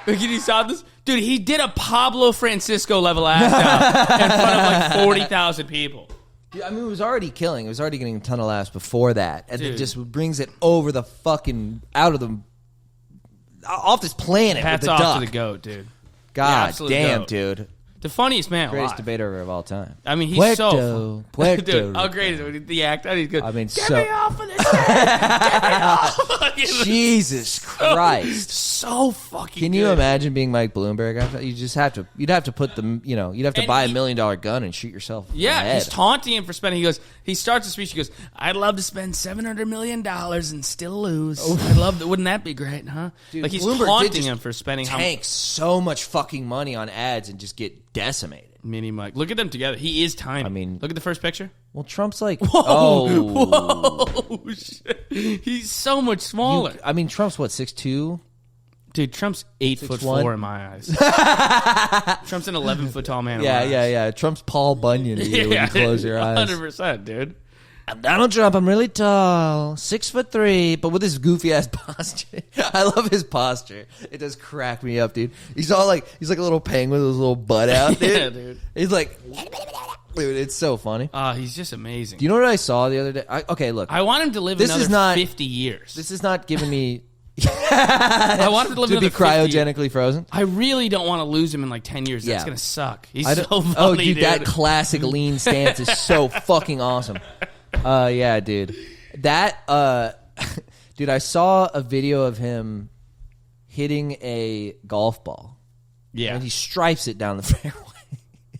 You saw this? Dude, he did a Pablo Francisco level act out in front of like 40,000 people. Dude, I mean, it was already killing. It was already getting a ton of laughs before that, and Dude. it just brings it over the fucking off this planet. Hats with the off duck. to the GOAT, dude. God absolute damn, goat. dude. The funniest man Greatest alive. debater of all time. I mean, he's Puerto so Puerto dude, how Rico. great is it? The act out, he's good. I mean, Get so me off of this thing. Get me off. Jesus Christ. So fucking Can you good. imagine being Mike Bloomberg? You just have to. You'd have to put them. You know, you'd have to And buy he- $1 million gun and shoot yourself. in the Yeah, head. he's taunting him for spending. He starts the speech. He goes, "I'd love to spend $700 million and still lose. I'd love that. Wouldn't that be great, huh?" Dude, like he's Bloomberg did taunting just him for spending how tank so much fucking money on ads and just get decimated. Mini Mike. Look at them together. He is tiny. I mean- look at the first picture. Well, Trump's like, Whoa, shit. He's so much smaller. I mean, Trump's what, 6'2"? Dude, Trump's 8'4" 6'1"? in my eyes. Trump's an 11-foot tall man. in Yeah, my eyes. yeah. Trump's Paul Bunyan to you when you close your eyes. 100%, dude. I'm Donald Trump. I'm really tall, 6'3", but with his goofy ass posture. I love his posture. It does crack me up, dude. He's like a little penguin with his little butt out, dude. Yeah, dude. He's like, dude, it's so funny. He's just amazing. Do you know what I saw the other day? Okay, look. I want him to live This another is not- 50 years. This is not giving me I wanted to live to be another 50. cryogenically frozen. I really don't want to lose him in like 10 years. That's Yeah. gonna suck. He's I so don't- funny, oh, dude, dude. that classic lean stance is so fucking awesome. Yeah, dude. That, dude, I saw a video of him hitting a golf ball. Yeah. And he stripes it down the fairway.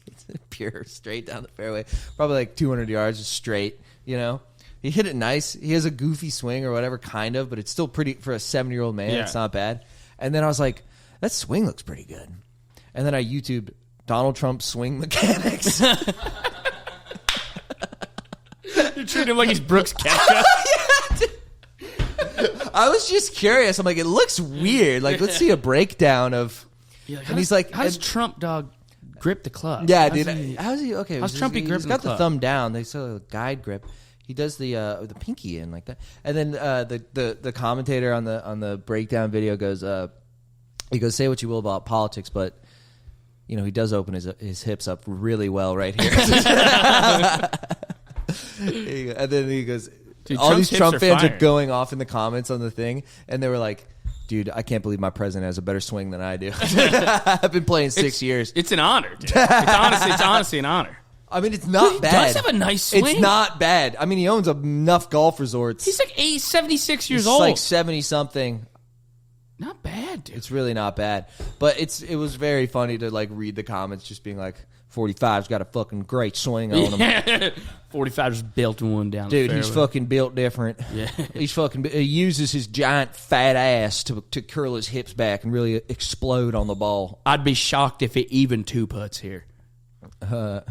It's pure straight down the fairway. Probably like 200 yards, just straight, you know? He hit it nice. He has a goofy swing or whatever, kind of, but it's still pretty, for a 70-year-old man, Yeah. it's not bad. And then I was like, that swing looks pretty good. And then I YouTubed Donald Trump swing mechanics. You treat him like he's Brooks Koepka. I was just curious. I'm like, it looks weird. Like, let's see a breakdown of... Like, and he's like... how does Trump dog grip the club? Yeah, How's dude. he- How's he? Okay, how's Trumpy he's gripping got the the club? thumb down. They sort of guide grip. He does the pinky in like that, and then the commentator on the breakdown video goes, he goes, say what you will about politics, but you know he does open his hips up really well right here. And then he goes, Dude, all Trump's these hips Trump are fans fire. are going off in the comments on the thing, and they were like, dude, I can't believe my president has a better swing than I do. I've been playing 6 years. It's an honor, dude. It's honestly an honor. I mean, it's not He bad. does have a nice swing. It's not bad. I mean, he owns enough golf resorts. He's like 76 years He's old. like 70-something. Not bad, dude. It's really not bad. But it was very funny to like read the comments just being like, 45's got a fucking great swing on him. Yeah. 45 just built one down Dude, the he's fairway. fucking built different. Yeah. He uses his giant fat ass to curl his hips back and really explode on the ball. I'd be shocked if it even two putts here. It's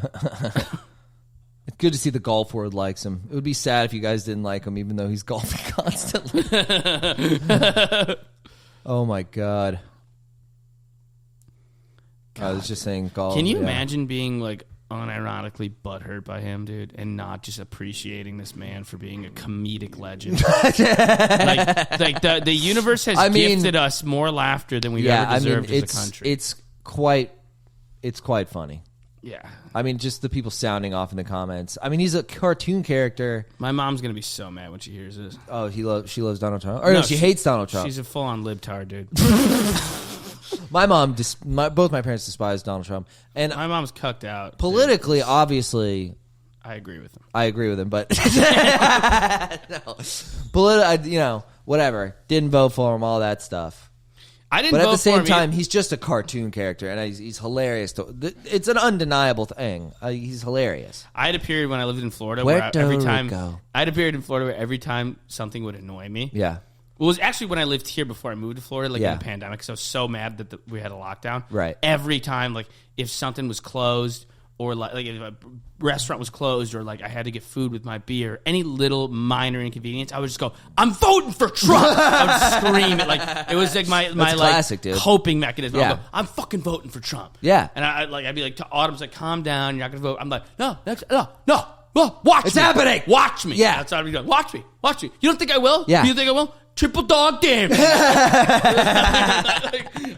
good to see the golf world likes him. It would be sad if you guys didn't like him, even though he's golfing constantly. Oh my god. I was just saying golf. Can you yeah. imagine being like unironically butthurt by him, dude, and not just appreciating this man for being a comedic legend? like the universe has gifted us more laughter than we've ever deserved as a country. It's quite funny. Yeah. I mean, just the people sounding off in the comments. I mean, he's a cartoon character. My mom's gonna be so mad when she hears this. Oh, she loves Donald Trump. Or no, she hates Donald Trump. She's a full-on libtard, dude. My mom, both my parents despise Donald Trump, and my mom's cucked out. Politically, obviously, I agree with him. I agree with him, but no, whatever. Didn't vote for him. All that stuff. I didn't. But vote at the same for him time, he's just a cartoon character, and he's hilarious. It's an undeniable thing. He's hilarious. I had a period when I lived in Florida Puerto every time Rico. I had a period in Florida where every time something would annoy me. Yeah. Well, it was actually when I lived here before I moved to Florida, like Yeah. in the pandemic, because I was so mad that we had a lockdown. Right. Every time, like, if something was closed or, like if a restaurant was closed or, like, I had to get food with my beer, any little minor inconvenience, I would just go, I'm voting for Trump! I would scream it. Like, it was like my classic, dude. coping mechanism. Yeah. I'd go, I'm fucking voting for Trump. Yeah. And I'd be like, to Autumn's like, calm down, you're not going to vote. I'm like, no, watch It's me. happening. Watch me. Yeah. That's what I'd be doing. Watch me. You don't think I will? Yeah. You think I will? Triple dog damage.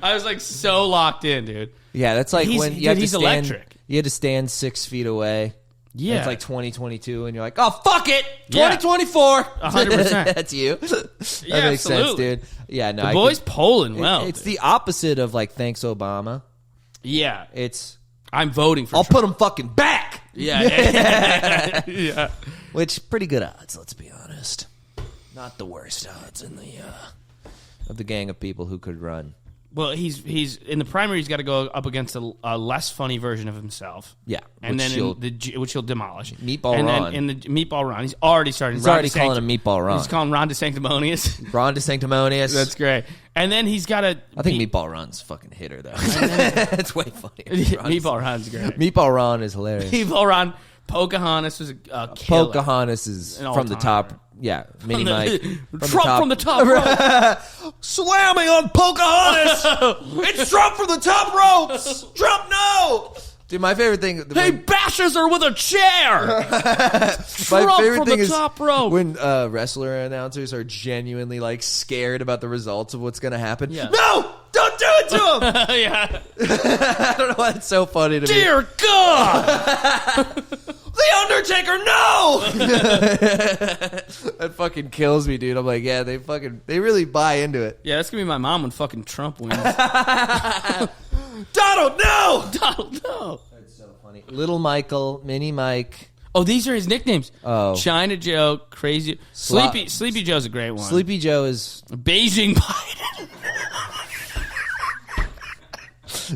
I was like so locked in, dude. Yeah, that's like when you had to he's stand. electric. You had to stand 6 feet away. Yeah. And it's like 2022, and you're like, oh fuck it, Yeah. 2024. 100%. That's you. That Yeah, makes sense, absolutely. dude. Yeah, no, The I boy's could- polling well. It's dude. the opposite of like thanks Obama. Yeah. It's I'm voting for I'll Trump. put him fucking back. Yeah. Yeah. Which pretty good odds. Let's be honest. Not the worst odds in the of the gang of people who could run. Well, he's in the primary. He's got to go up against a less funny version of himself. Yeah, and which then which he'll demolish. Meatball and Ron. then in the Meatball Ron, he's already starting. He's Ron already DeSanct- calling him Meatball Ron. He's calling Ron DeSanctimonious. Ron DeSanctimonious. That's great. And then he's got to. I think Meatball Ron's a fucking hitter though. It's way funnier. Meatball Ron's great. Meatball Ron is hilarious. Meatball Ron. Pocahontas was a killer. Pocahontas is An from the all-timer. top. Yeah, Mini Mike. Trump from the top rope. Slamming on Pocahontas. It's Trump from the top ropes. Trump, no. Dude, my favorite thing. He bashes her with a chair. My Trump favorite from thing the is top rope. when wrestler announcers are genuinely like scared about the results of what's going to happen. Yeah. No, don't do it to him. Yeah. I don't know why it's so funny to me. Dear God. The Undertaker, no! That fucking kills me, dude. I'm like, yeah, they really buy into it. Yeah, that's gonna be my mom when fucking Trump wins. Donald, no! Donald, no. That's so funny. Little Michael, Mini Mike. Oh, these are his nicknames. Oh. China Joe, Crazy. Sleepy Joe's a great one. Sleepy Joe is... Beijing Biden.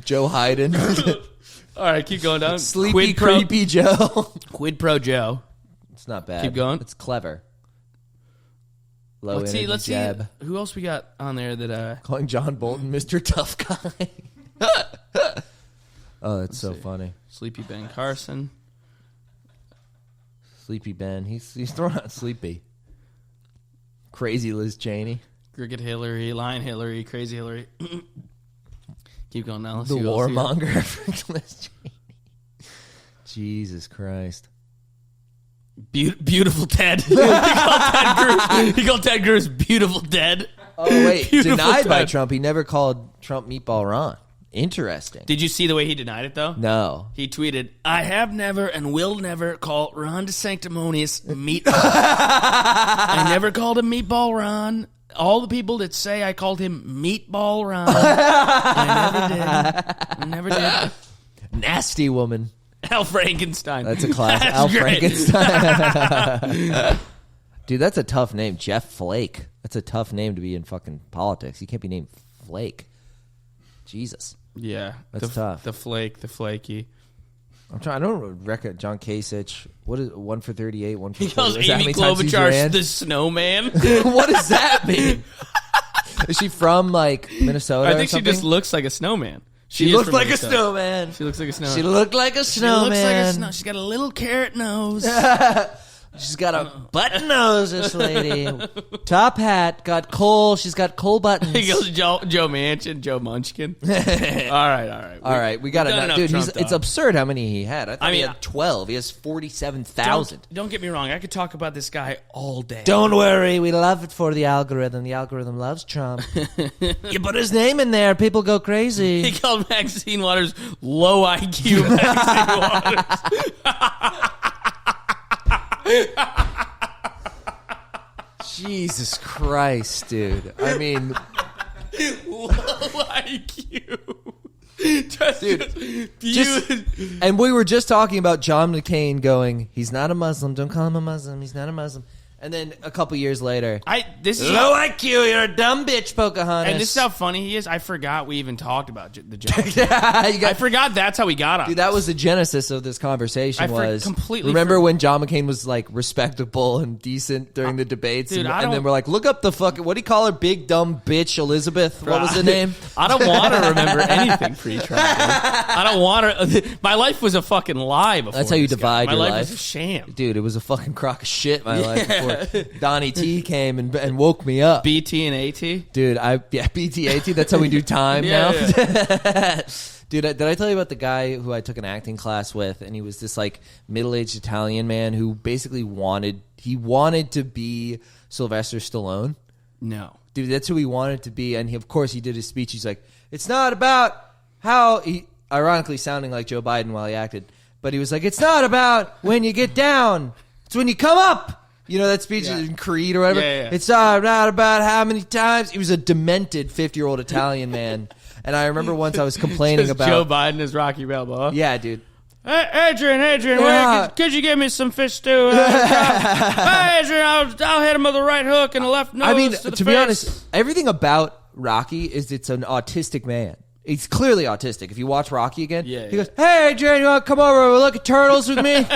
Joe Hayden. All right, keep going down. Sleepy Creepy Joe. Quid Pro Joe. It's not bad. Keep going. It's clever. Low Let's energy see. jab. Who else we got on there that... Calling John Bolton Mr. Tough Guy. Oh, that's so funny. Sleepy Ben Carson. Sleepy Ben. He's throwing out Sleepy. Crazy Liz Cheney. Cricket Hillary, Lion Hillary, Crazy Hillary. Keep going now. Let's The see who else we got. warmonger. Liz Cheney. Jesus Christ. Beautiful Ted. He called Ted Cruz Beautiful Ted. Oh, wait. Beautiful Denied by Ted. Trump. He never called Trump Meatball Ron. Interesting. Did you see the way he denied it, though? No. He tweeted, I have never and will never call Ron DeSanctimonious Meatball. I never called him Meatball Ron. All the people that say I called him Meatball Ron, I never did. Nasty woman. Al Frankenstein. That's a class. That's Al great. Frankenstein. Dude, that's a tough name. Jeff Flake. That's a tough name to be in fucking politics. You can't be named Flake. Jesus. Yeah. That's tough. The flaky. I'm trying. I don't reckon John Kasich. What is 1 for 38? 1 for He calls 40? Is that how Amy many times he's Klobuchar ran? the snowman. What does that mean? Is she from like Minnesota? I think or she something? just looks like a snowman. She is looked from like Minnesota. a snowman. She looks like a snowman. She looked like a She looks like a snowman. snow. She's got a little carrot nose. She's got a button nose, this lady. Top hat, got coal. She's got coal buttons. He goes Joe Manchin, Joe Munchkin. All right. We got We've done it. enough Dude, Trump it's talk. absurd how many he had. I thought he mean, had 12. He has 47,000. Don't get me wrong. I could talk about this guy all day. Don't worry, we love it for the algorithm. The algorithm loves Trump. You put his name in there, people go He crazy. called Maxine Waters low IQ Maxine Waters. Jesus Christ, dude. I mean, Low IQ. and we were just talking about John McCain going, he's not a Muslim. Don't call him a Muslim. He's not a Muslim. And then a couple years later, This is low IQ, you're a dumb bitch, Pocahontas. and this is how funny he is. I forgot we even talked about the John. I I forgot that's how we got on. Dude, that was the genesis of this conversation. Completely remember when John McCain was like respectable and decent during the debates, dude, and then we're like, look up the fucking what do you call her, big dumb bitch Elizabeth? What was the name? I don't want to remember anything pre-Trump. I don't want to. My life was a fucking lie before. That's how you this guy. divide My your life life. was a sham. Dude, it was a fucking crock of shit. My life before Donnie T came and woke me up. BT and AT. Dude, BTAT. That's how we do time Yeah, now. Dude, did I tell you about the guy who I took an acting class with, and he was this like middle-aged Italian man who basically wanted to be Sylvester Stallone. No, dude, that's who he wanted to be, and of course he did his speech. He's like, it's not about how he, ironically sounding like Joe Biden while he acted, but he was like, it's not about when you get down, it's when you come up. You know that speech in Creed or whatever? Yeah. It's not about how many times. He was a demented 50-year-old Italian man. And I remember once I was complaining about... Joe Biden as Rocky Balboa. Yeah, dude. Hey, Adrian, Yeah. could you give me some fish stew? Hey, Adrian, I'll hit him with a right hook and a left nose. I mean, to to be honest, everything about Rocky is it's an autistic man. He's clearly autistic. If you watch Rocky again, he goes, hey, Adrian, you want to come over and look at turtles with me?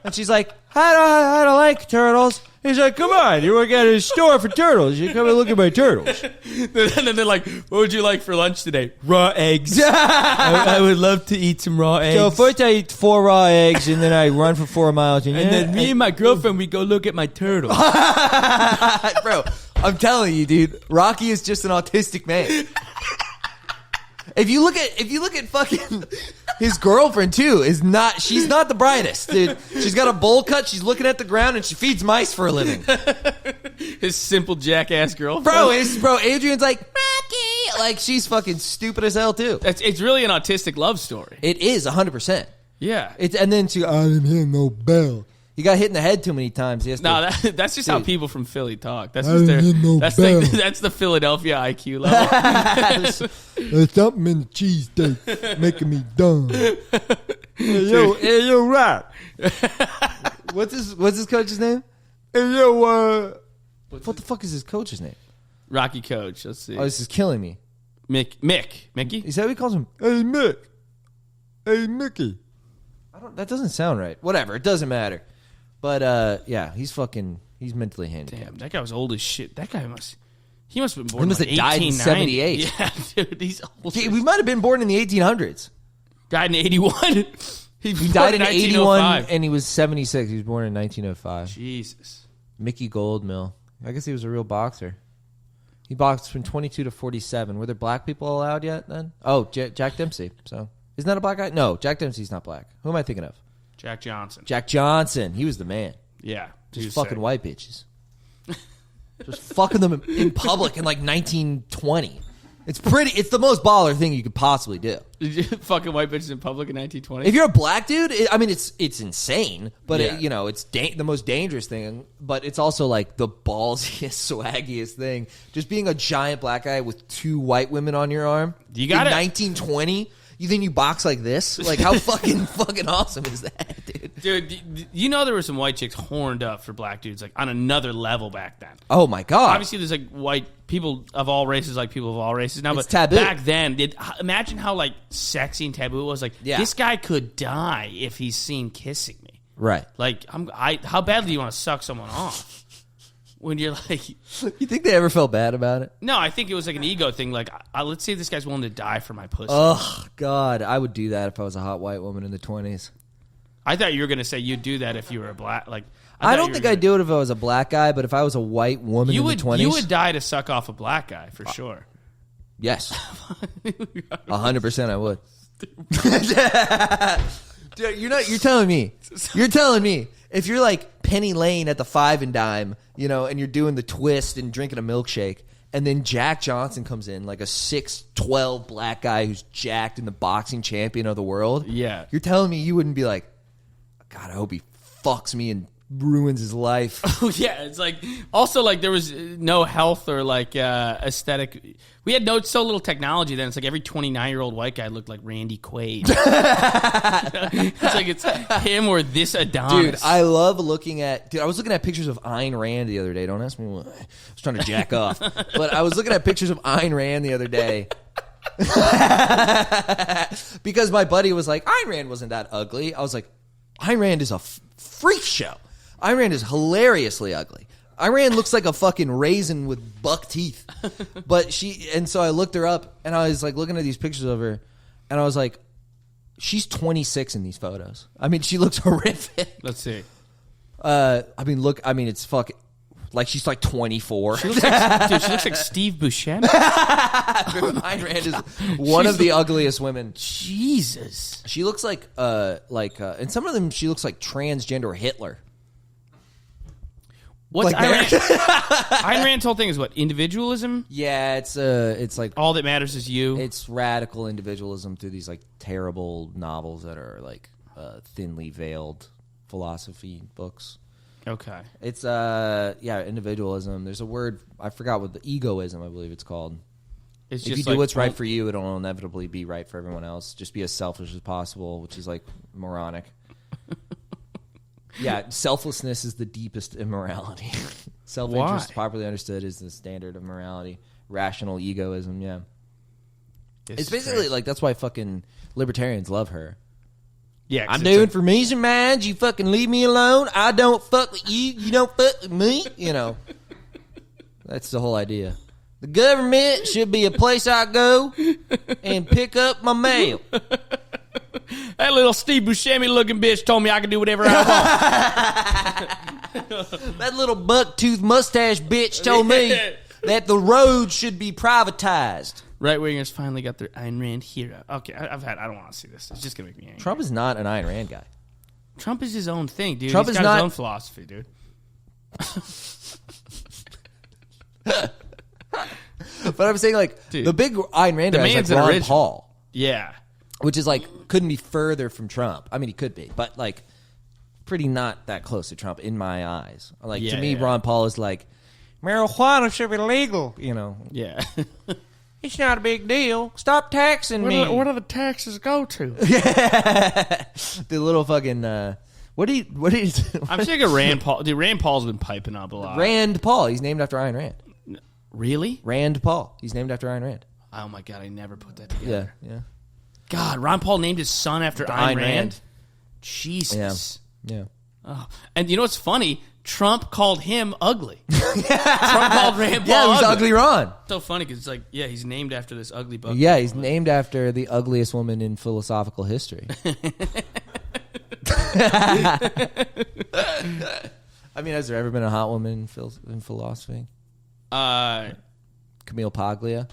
And she's like, I don't like turtles. He's like, come on, you work at a store for turtles. You come and look at my turtles. And then they're like, what would you like for lunch today? Raw eggs. I would love to eat some raw eggs. So first I eat 4 raw eggs, and then I run for 4 miles. And then me and my girlfriend, we go look at my turtles. Bro, I'm telling you, dude, Rocky is just an autistic man. If you look at fucking his girlfriend too, she's not the brightest, dude. She's got a bowl cut, she's looking at the ground, and she feeds mice for a living. His simple jackass girlfriend. Bro, Adrian's like, Rocky, like she's fucking stupid as hell too. It's really an autistic love story. It is 100%. Yeah. And then she, I didn't hear no bell. He got hit in the head too many times. No, that's just how people from Philly talk. That's I just didn't hear no that's bell. that's the Philadelphia IQ level. There's something in the cheesesteak making me dumb. Hey, yo, Rock. What's his coach's name? Hey, yo, what the fuck is his coach's name? Rocky Coach. Let's see. Oh, this is killing me. Mickey. Is that what he calls him? Hey, Mick. Hey, Mickey. That doesn't sound right. Whatever. It doesn't matter. But, yeah, he's mentally handicapped. Damn, that guy was old as shit. That guy must have been born He must in have died in 78. Yeah, dude, he's old. We might have been born in the 1800s. Died in 81. He died in 81 1905. and he was 76. He was born in 1905. Jesus. Mickey Goldmill. I guess he was a real boxer. He boxed from 22 to 47. Were there black people allowed yet then? Oh, Jack Dempsey. So, isn't that a black guy? No, Jack Dempsey's not black. Who am I thinking of? Jack Johnson. Jack Johnson. He was the man. Yeah. Just fucking white bitches. Just fucking them in public in like 1920. It's the most baller thing you could possibly do. Fucking white bitches in public in 1920. If you're a black dude, it's insane, but Yeah. it's the most dangerous thing. But it's also like the ballsiest, swaggiest thing. Just being a giant black guy with two white women on your arm. You got in it. 1920. You think you box like this? Like how fucking awesome is that, dude? Dude, you know there were some white chicks horned up for black dudes, like on another level back then. Oh my god! Obviously, there's like white people of all races, like people of all races now. It's but taboo. back then, imagine how like sexy and taboo it was. Like this guy could die if he's seen kissing me. Right. Like how badly do you want to suck someone off? When you're like, you think they ever felt bad about it? No, I think it was like an ego thing. Like, let's say this guy's willing to die for my pussy. Oh God, I would do that if I was a hot white woman in the 20s. I thought you were gonna say you'd do that if you were a black. Like, I don't think I'd do it if I was a black guy, but if I was a white woman in the 20s, you would die to suck off a black guy for sure. Yes, 100% I would. Dude, you're telling me if you're like Penny Lane at the Five and Dime, and you're doing the twist and drinking a milkshake, and then Jack Johnson comes in like a 6'12" black guy who's jacked and the boxing champion of the world. Yeah, you're telling me you wouldn't be like, God, I hope he fucks me and ruins his life. Oh yeah, it's like also like there was no health or like aesthetic. We had so little technology then. It's like every 29-year-old white guy looked like Randy Quaid. It's like it's him or this Adonis. Dude, I love looking at. Dude, I was looking at pictures of Ayn Rand the other day. Don't ask me what. I was trying to jack off, but I was looking at pictures of Ayn Rand the other day. Because my buddy was like, Ayn Rand wasn't that ugly. I was like, Ayn Rand is a freak show. Ayn Rand is hilariously ugly. Ayn Rand looks like a fucking raisin with buck teeth. And so I looked her up, and I was like looking at these pictures of her, and I was like, she's 26 in these photos. I mean, she looks horrific. Let's see. It's fucking like she's like 24. She looks like Steve Buscemi. Ayn Rand is one of the ugliest women. Jesus. She looks like and some of them she looks like transgender Hitler. What's like Ayn Rand's whole thing is what? Individualism? Yeah, it's like all that matters is you. It's radical individualism through these like terrible novels that are like thinly veiled philosophy books. Okay. It's individualism. There's a word I forgot what the egoism I believe it's called. It's if just you do like, what's right for you, it'll inevitably be right for everyone else. Just be as selfish as possible, which is like moronic. Yeah, selflessness is the deepest immorality. Self-interest, properly understood, is the standard of morality. Rational egoism, yeah. It's basically like that's why fucking libertarians love her. Yeah, I'm doing for me's and mines. You fucking leave me alone. I don't fuck with you. You don't fuck with me. That's the whole idea. The government should be a place I go and pick up my mail. That little Steve Buscemi looking bitch told me I could do whatever I want. That little buck-toothed mustache bitch told me that the road should be privatized. Right wingers finally got their Ayn Rand hero. Okay, I don't want to see this. It's just gonna make me angry. Trump is not an Ayn Rand guy. Trump is his own thing, dude. Trump He's is got not his own philosophy, dude. But I'm saying, like, dude, the big Ayn Rand guy is like Ron Paul. Yeah. which is like couldn't be further from Trump. I mean, he could be, but like pretty not that close to Trump in my eyes. Like to me, Ron Paul is like marijuana should be legal. You know? Yeah. It's not a big deal. Stop taxing me. Where do the taxes go to? The little fucking. What do you? I'm sick of Rand Paul. Dude, Rand Paul's been piping up a lot. Rand Paul. He's named after Ayn Rand. Really? Rand Paul. He's named after Ayn Rand. Oh my god, I never put that together. Yeah. God, Ron Paul named his son after Ayn Rand? Rand. Jesus. Yeah. Oh. And you know what's funny? Trump called him ugly. Trump called Rand Paul Yeah, it was Ugly Ron. So funny because it's like, yeah, he's named after this ugly book. Yeah, he's named after the ugliest woman in philosophical history. I mean, has there ever been a hot woman in philosophy? Camille Paglia.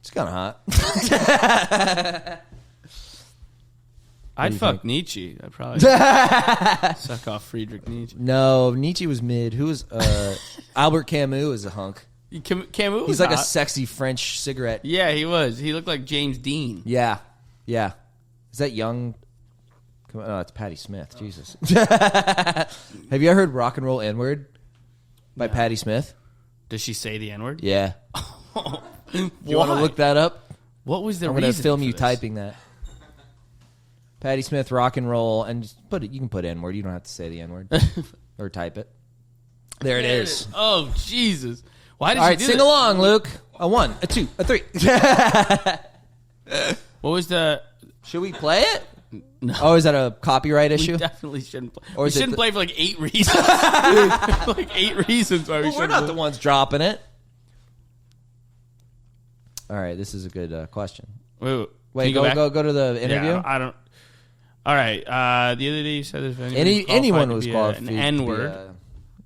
It's kind of hot. I'd fuck Nietzsche. I'd probably suck off Friedrich Nietzsche. No, Nietzsche was mid. Who was Albert Camus is a hunk. Camus was He's like hot. a sexy French cigarette. Yeah, he was. He looked like James Dean. Yeah. Is that young? Come on, it's Patti Smith. Jesus. Have you ever heard "Rock and Roll N-Word" by Patti Smith? Does she say the N-word? Yeah. Do you want to look that up? What was the I'm reason? going to film for you this? typing that. Patti Smith, rock and roll, and just put it. You can put N-word. You don't have to say the N-word or type it. There it is. Oh Jesus! Why did All you right, do sing that? along, Luke. A 1, a 2, a 3. What was the? Should we play it? No. Oh, is that a copyright issue? We definitely shouldn't play. Or We is it shouldn't the- play for like 8 reasons. Like 8 reasons why we Well, we're shouldn't not play. the ones dropping it. All right, this is a good question. Wait, Wait, can you go to the interview. Yeah, I don't. All right. The other day you said if Anyone was qualified to be qualified an to be N-word. a-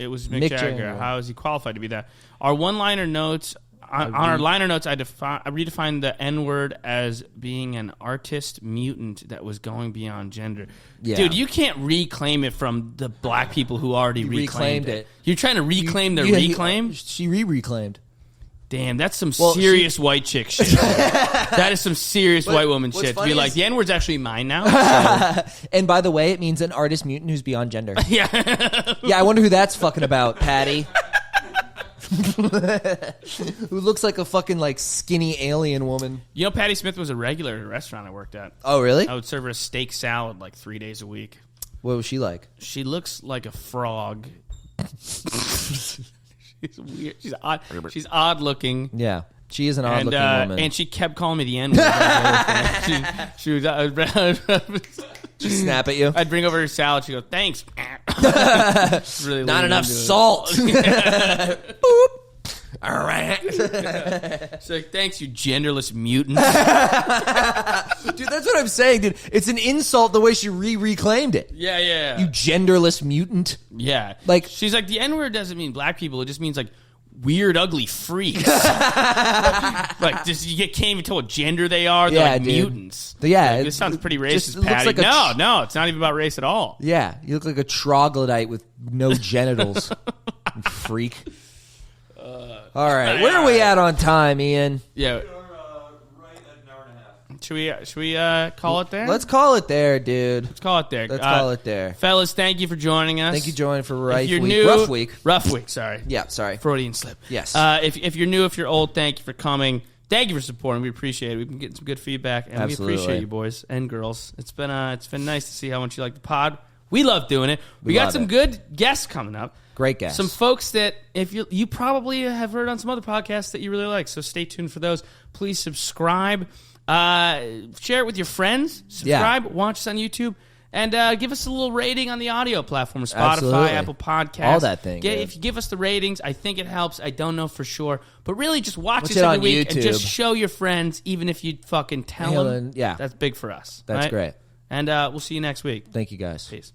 It was Mick Mick Jagger. Jagger. How is he qualified to be that? Our one-liner notes on our liner notes, I redefined the N-word as being an artist mutant that was going beyond gender. Yeah. Dude, you can't reclaim it from the black people who already reclaimed it. You're trying to reclaim their reclaim? She reclaimed. Damn, that's some Well, serious white chick shit. That is some serious white woman what's shit. To funny be like, is- the N-word's actually mine now. And by the way, it means an artist mutant who's beyond gender. Yeah. Yeah, I wonder who that's fucking about, Patty. Who looks like a fucking like skinny alien woman. You know, Patti Smith was a regular at a restaurant I worked at. Oh, really? I would serve her a steak salad like 3 days a week. What was she like? She looks like a frog. She's weird. She's odd. She's odd looking. Yeah, she is an odd looking woman. And she kept calling me the N-word. she was. She snap at you. I'd bring over her salad. She go, "Thanks." Really Not leaning enough into it. salt. Boop. All right. She's like, "Thanks, you genderless mutant." Dude, that's what I'm saying, dude. It's an insult the way she reclaimed it. Yeah. You genderless mutant. Yeah. Like, she's like, the N-word doesn't mean black people. It just means like weird, ugly freaks. Like, just you can't even tell what gender they are. They're Yeah, like dude. mutants. Yeah, Like, this sounds pretty just racist, looks Patty. like a No, it's not even about race at all. Yeah, you look like a troglodyte with no genitals. You freak. All right, where are we at on time, Ian? Yeah. Should we call it there? Let's call it there, dude. Let's call it there. Let's call it there. Fellas, thank you for joining us. Thank you, joining for If you're week. new, Rough week. Sorry. Yeah, sorry. Freudian slip. Yes. If you're new, if you're old, thank you for coming. Thank you for supporting. We appreciate it. We've been getting some good feedback, and Absolutely. we appreciate you, boys and girls. It's been nice to see how much you like the pod. We love doing it. We got love some it. good guests coming up. Great guests. Some folks that if you probably have heard on some other podcasts that you really like. So stay tuned for those. Please subscribe. Share it with your friends. Subscribe. Watch us on YouTube. And give us a little rating on the audio platform, Spotify, Absolutely. Apple Podcasts. All that thing, dude. If you give us the ratings, I think it helps. I don't know for sure. But really, just watch Watch us it every on week and YouTube. just show your friends, even if you fucking tell them. Yeah. That's big for us. That's right? great. And we'll see you next week. Thank you, guys. Peace.